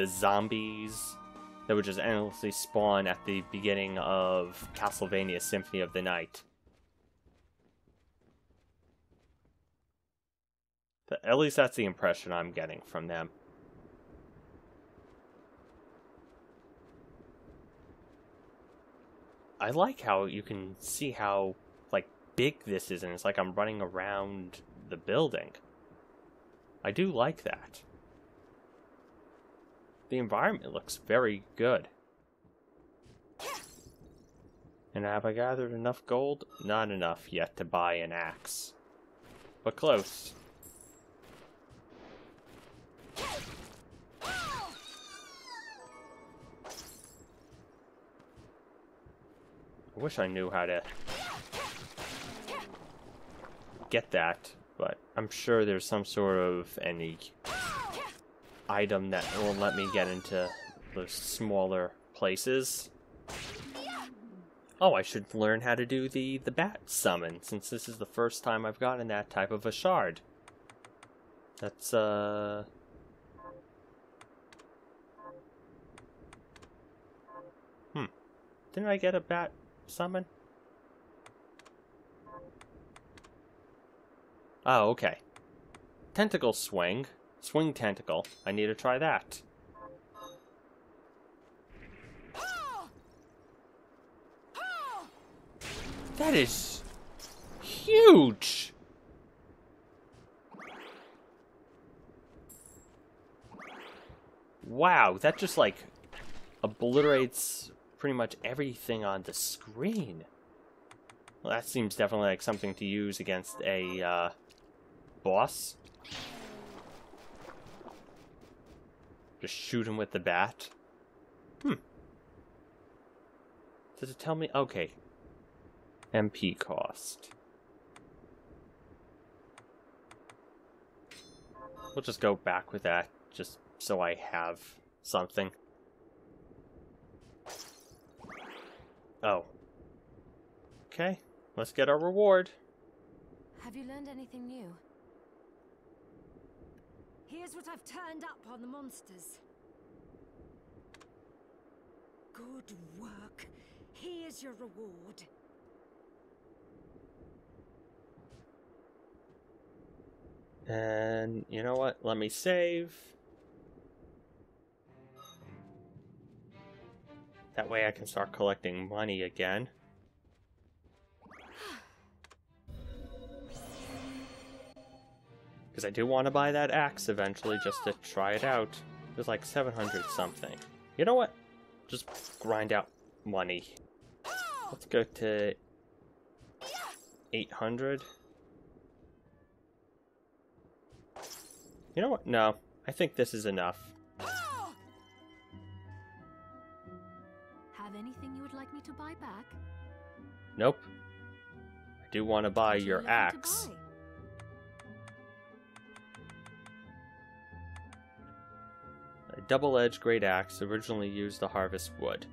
zombies that would just endlessly spawn at the beginning of Castlevania Symphony of the Night. At least that's the impression I'm getting from them. I like how you can see how, like, big this is, and it's like I'm running around the building. I do like that. The environment looks very good. And have I gathered enough gold? Not enough yet to buy an axe. But close. I wish I knew how to get that, but I'm sure there's some sort of any item that will let me get into those smaller places. Oh, I should learn how to do the bat summon, since this is the first time I've gotten that type of a shard. That's, Didn't I get a bat summon? Oh, okay. Tentacle swing. Swing tentacle. I need to try that. That is huge! Wow, that just like obliterates pretty much everything on the screen. Well, that seems definitely like something to use against a boss. Just shoot him with the bat. Does it tell me? Okay. MP cost. We'll just go back with that, just so I have something. Oh. Okay, let's get our reward. Have you learned anything new? Here's what I've turned up on the monsters. Good work. Here's your reward. And you know what? Let me save. That way I can start collecting money again. Because I do want to buy that axe eventually just to try it out. There's like 700 something. You know what? Just grind out money. Let's go to 800. You know what? No. I think this is enough. Have anything you would like me to buy back? Nope. I do want to buy What are you your looking to axe. buy? A double-edged great axe originally used to harvest wood.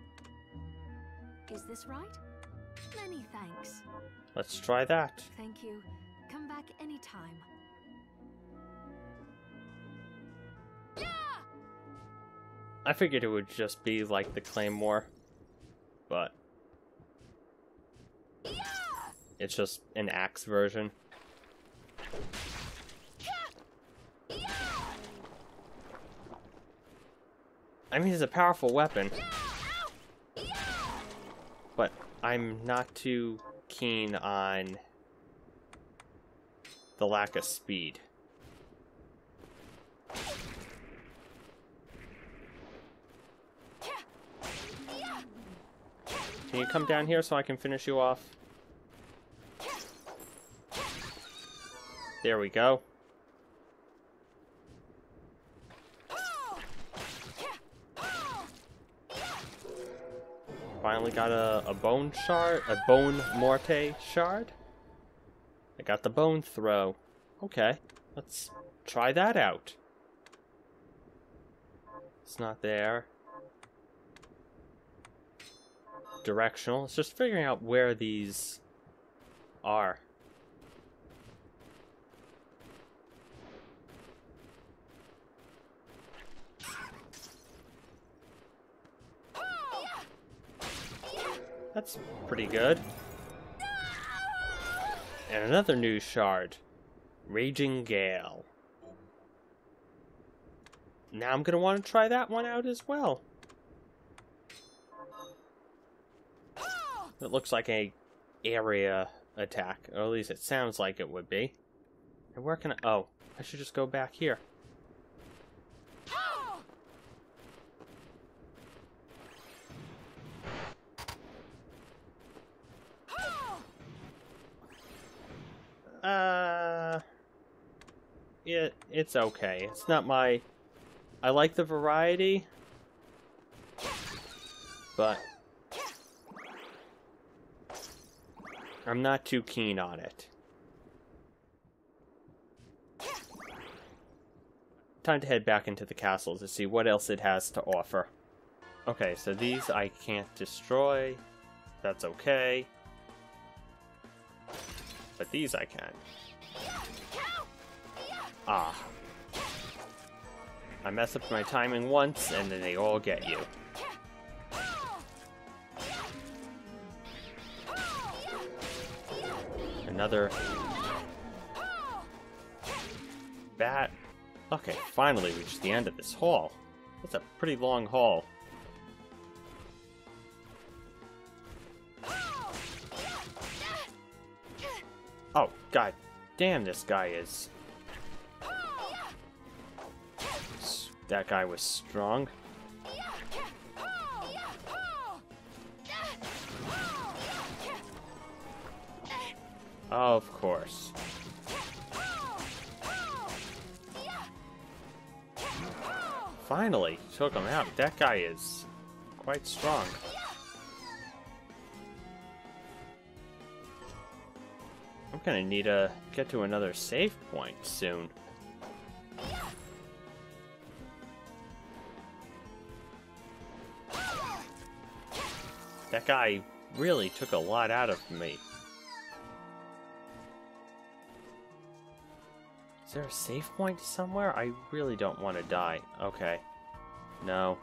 Is this right? Many thanks. Let's try that. Thank you. Come back anytime. I figured it would just be like the Claymore, but it's just an axe version. I mean, it's a powerful weapon, but I'm not too keen on the lack of speed. Can you come down here so I can finish you off? There we go. Finally got a bone shard, a bone morte shard. I got the bone throw. Okay, let's try that out. It's not there. Directional. It's just figuring out where these are. That's pretty good. And another new shard. Raging Gale. Now I'm gonna want to try that one out as well. It looks like a area attack, or at least it sounds like it would be. And where can I... Oh, I should just go back here. It's okay. It's not my... I like the variety, but I'm not too keen on it. Time to head back into the castle to see what else it has to offer. Okay, so these I can't destroy. That's okay. But these I can. Ah. I mess up my timing once, and then they all get you. Another bat. Okay, finally reached the end of this hall. That's a pretty long hall. Oh, god damn, this guy is... That guy was strong. Of course. Finally, took him out. That guy is quite strong. I'm gonna need to get to another save point soon. That guy really took a lot out of me. Is there a save point somewhere? I really don't want to die. Okay. No.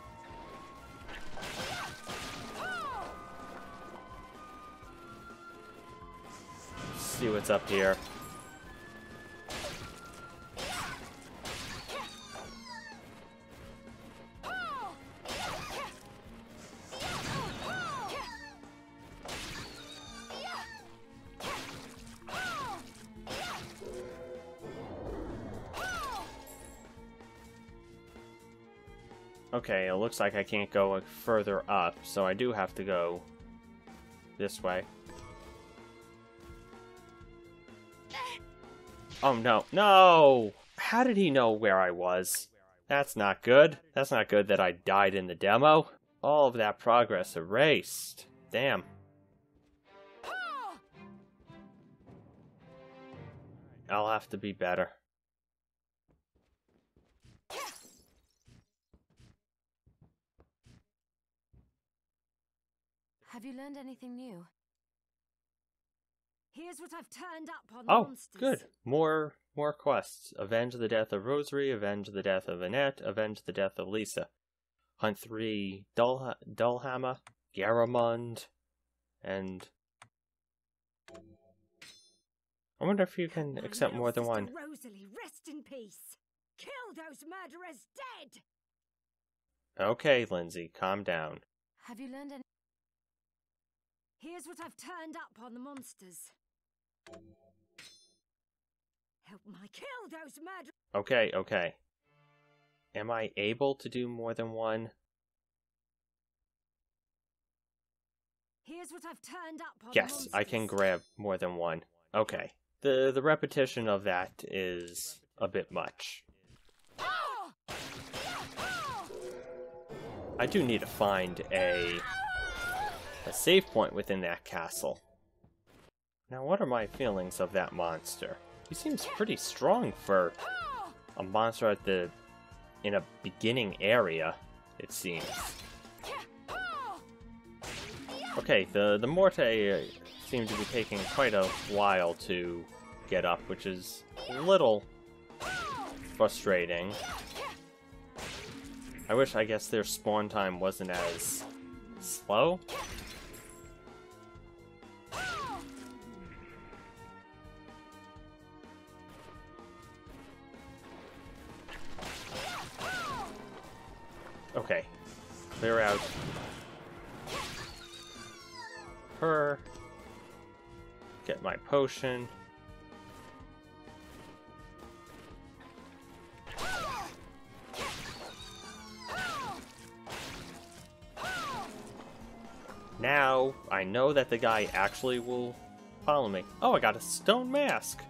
Let's see what's up here. Okay, it looks like I can't go further up, so I do have to go this way. Oh no, no! How did he know where I was? That's not good. That's not good that I died in the demo. All of that progress erased. Damn. I'll have to be better. Have you learned anything new? Here's what I've turned up on Oh, monsters. good. More quests. Avenge the death of Rosary, avenge the death of Annette, avenge the death of Lisa. Hunt 3 Dullhammer, Garamond, and... I wonder if you can accept more than one. Rosalie, rest in peace. Kill those murderers dead. Okay, Lindsay, calm down. Have you learned any... Here's what I've turned up on the monsters. Help my kill those murderers. Okay, okay. Am I able to do more than one? Here's what I've turned up on Yes, the monsters. I can grab more than one. Okay. The repetition of that is a bit much. I do need to find a save point within that castle. Now, what are my feelings of that monster? He seems pretty strong for a monster in a beginning area, it seems. Okay, the Morte seem to be taking quite a while to get up, which is a little frustrating. I wish, I guess, their spawn time wasn't as slow. Okay, clear out her, get my potion. Now, I know that the guy actually will follow me. Oh, I got a stone mask!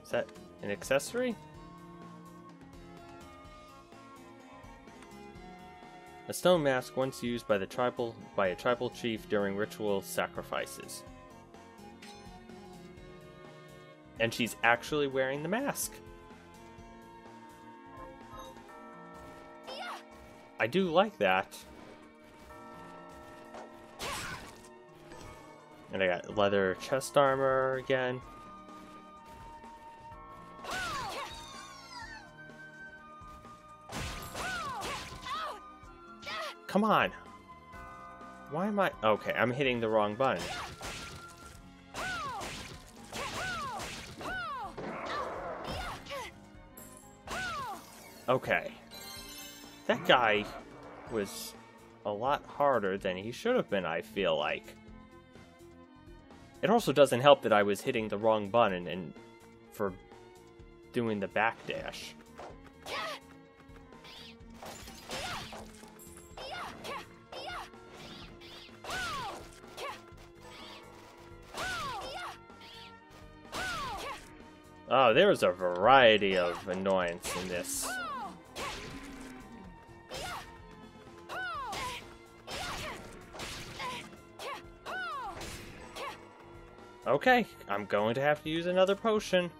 Is that an accessory? A stone mask once used by a tribal chief during ritual sacrifices. And she's actually wearing the mask. I do like that. And I got leather chest armor again. Come on! Why am I... Okay, I'm hitting the wrong button. Okay. That guy was a lot harder than he should have been, I feel like. It also doesn't help that I was hitting the wrong button and for doing the backdash. Oh, there's a variety of annoyance in this. Okay, I'm going to have to use another potion.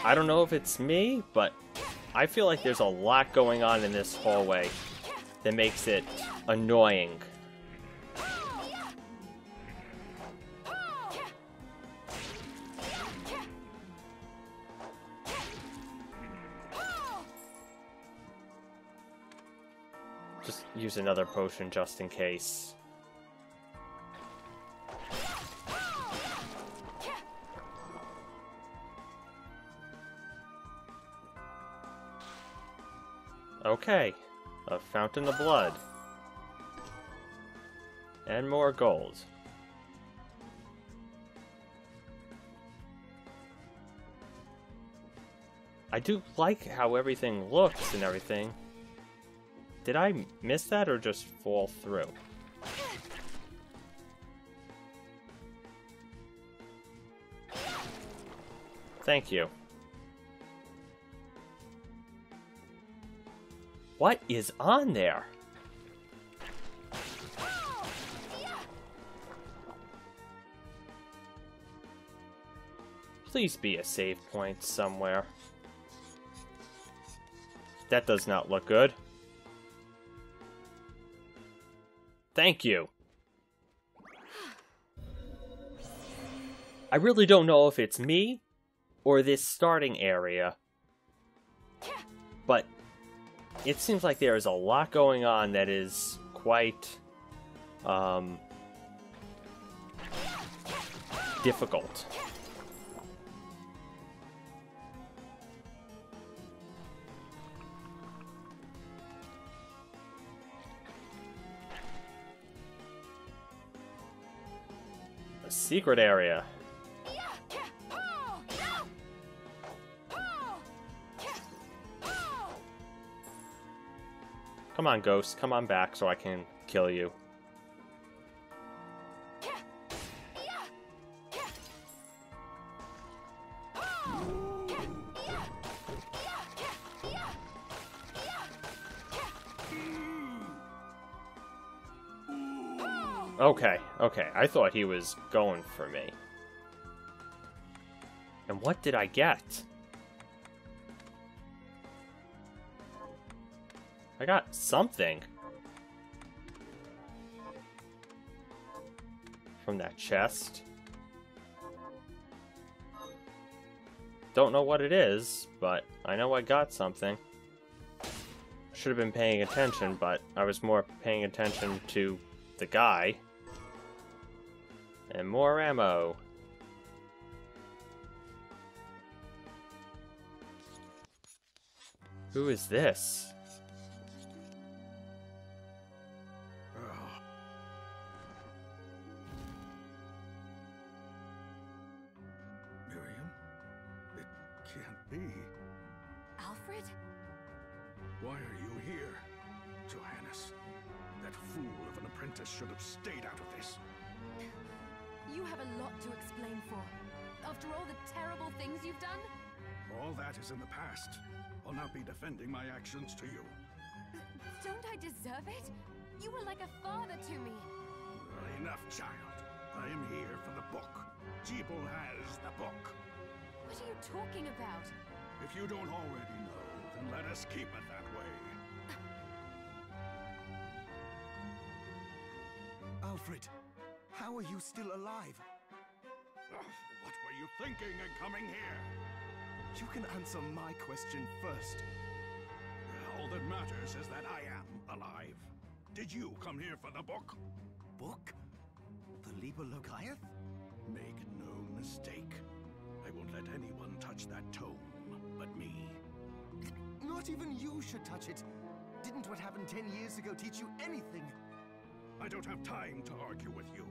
I don't know if it's me, but I feel like there's a lot going on in this hallway that makes it annoying. Just use another potion just in case. Okay, a fountain of blood. And more gold. I do like how everything looks and everything. Did I miss that or just fall through? Thank you. What is on there? Please be a save point somewhere. That does not look good. Thank you. I really don't know if it's me or this starting area, but it seems like there is a lot going on that is quite difficult. A secret area. Come on, Ghost. Come on back so I can kill you. Okay, okay. I thought he was going for me. And what did I get? I got something from that chest. Don't know what it is, but I know I got something. Should have been paying attention, but I was more paying attention to the guy. And more ammo. Who is this? Miriam? It can't be? Alfred? Why are you here, Johannes? That fool of an apprentice should have stayed out of this. You have a lot to explain for. After all the terrible things you've done? All that is in the past. I'll not be defending my actions to you. Don't I deserve it? You were like a father to me. Enough, child. I am here for the book. Jeeble has the book. What are you talking about? If you don't already know, then let us keep it that way. Alfred, how are you still alive? What were you thinking in coming here? You can answer my question first. All that matters is that I am alive. Did you come here for the book? Book? The Liber Logaeth? Make no mistake. I won't let anyone touch that tome but me. Not even you should touch it. Didn't what happened 10 years ago teach you anything? I don't have time to argue with you.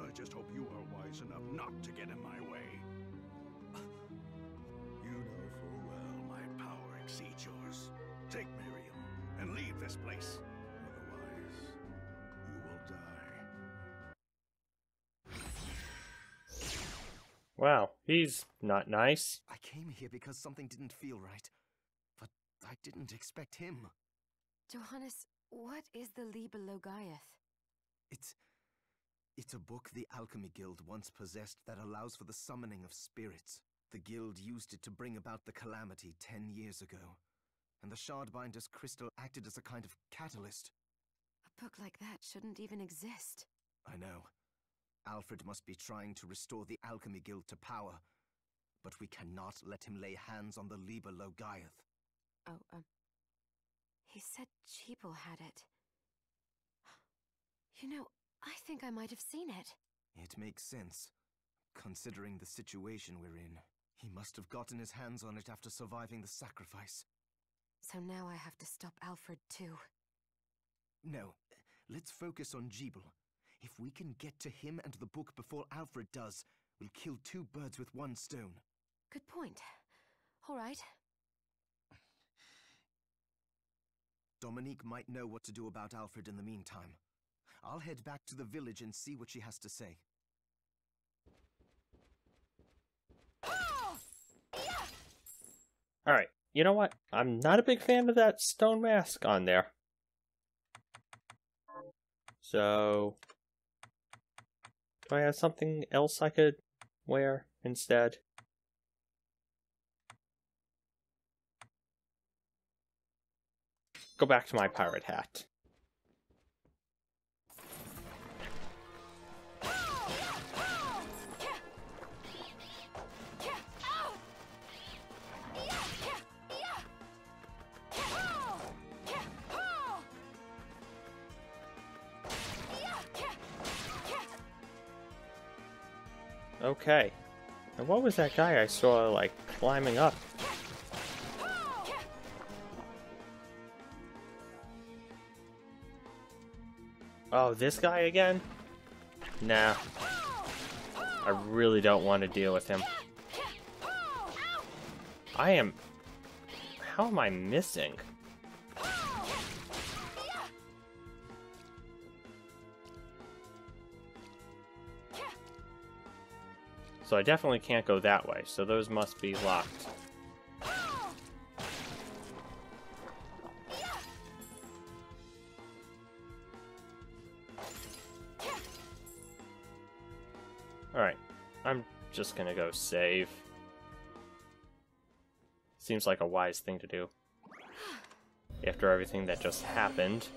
I just hope you are wise enough not to get in my way. You know full well my power exceeds yours. Take Miriam and leave this place. Otherwise, you will die. Wow, he's not nice. I came here because something didn't feel right. But I didn't expect him. Johannes, what is the Liber Logaeth? It's a book the Alchemy Guild once possessed that allows for the summoning of spirits. The guild used it to bring about the calamity 10 years ago. And the Shardbinder's crystal acted as a kind of catalyst. A book like that shouldn't even exist. I know. Alfred must be trying to restore the Alchemy Guild to power. But we cannot let him lay hands on the Liber Logaeth. Oh, he said Jeeble had it. You know, I think I might have seen it. It makes sense, considering the situation we're in. He must have gotten his hands on it after surviving the sacrifice. So now I have to stop Alfred too. No, let's focus on Jeeble. If we can get to him and the book before Alfred does, we'll kill two birds with one stone. Good point. All right. Dominique might know what to do about Alfred in the meantime. I'll head back to the village and see what she has to say. Alright, you know what? I'm not a big fan of that stone mask on there. So, do I have something else I could wear instead? Go back to my pirate hat. Okay. And what was that guy I saw, like, climbing up? Oh, this guy again? Nah. I really don't want to deal with him. I am... How am I missing? So I definitely can't go that way, so those must be locked. Alright, I'm just gonna go save. Seems like a wise thing to do. After everything that just happened.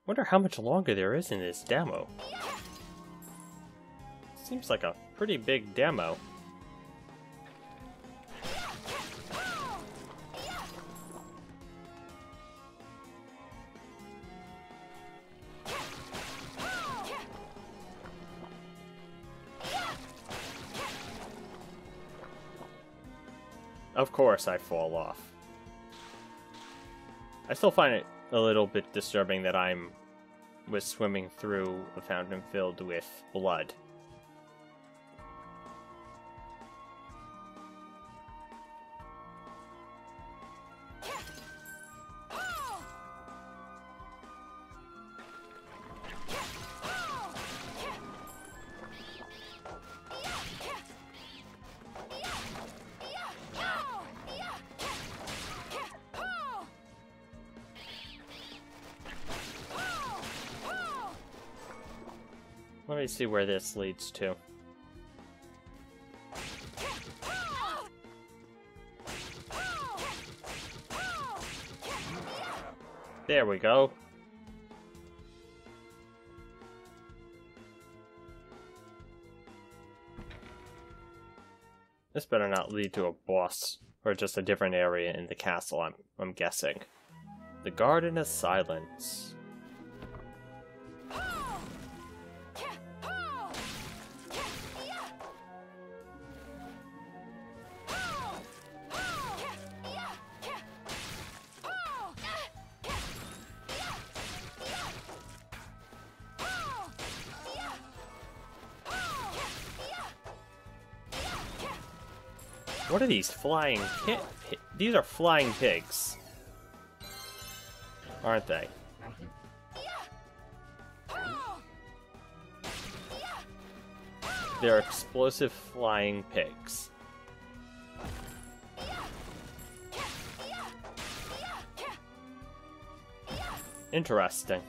Wonder how much longer there is in this demo. Seems like a pretty big demo. Of course I fall off. I still find it a little bit disturbing that was swimming through a fountain filled with blood. Let me see where this leads to. There we go. This better not lead to a boss, or just a different area in the castle, I'm guessing. The Garden of Silence. What are these flying These are flying pigs, aren't they? They're explosive flying pigs. Interesting.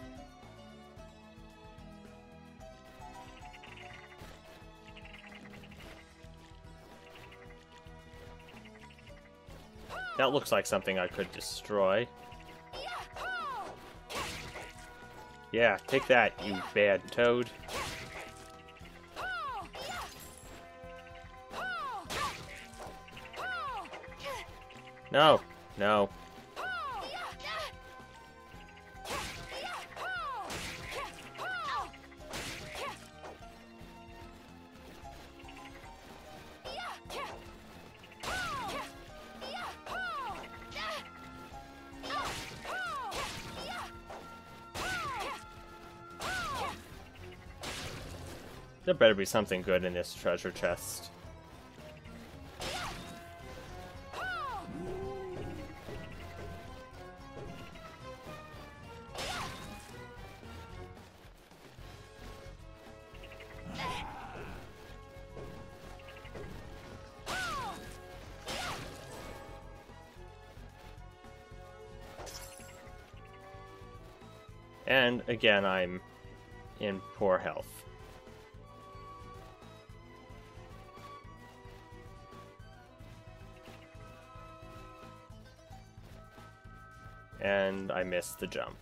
That looks like something I could destroy. Yeah, take that, you bad toad. No, no. There better be something good in this treasure chest. And again, I'm in poor health. And I missed the jump.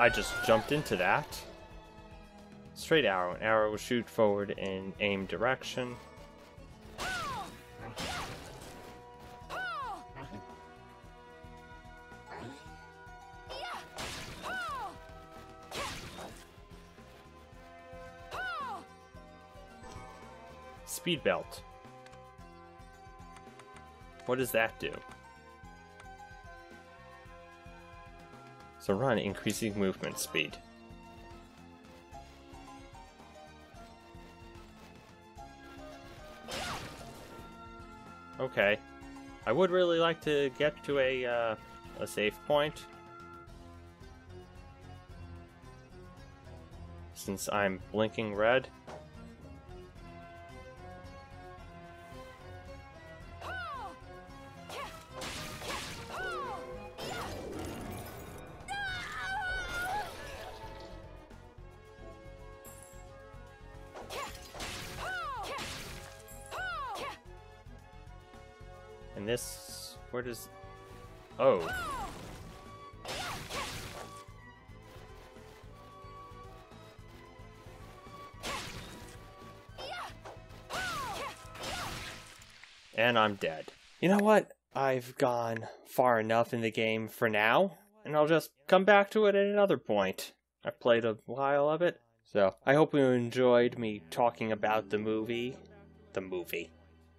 I just jumped into that. Straight arrow. An arrow will shoot forward in aim direction. Speed belt. What does that do? So run, increasing movement speed. Okay. I would really like to get to a save point. Since I'm blinking red. And this, where does, oh. And I'm dead. You know what? I've gone far enough in the game for now, and I'll just come back to it at another point. I've played a while of it, so I hope you enjoyed me talking about the movie,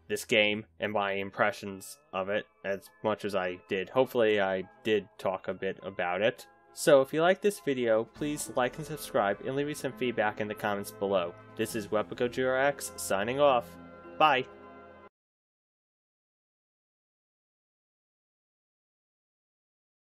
this game, and my impressions of it as much as I did. Hopefully I did talk a bit about it. So if you like this video, please like and subscribe and leave me some feedback in the comments below. This is Gojira X signing off. Bye!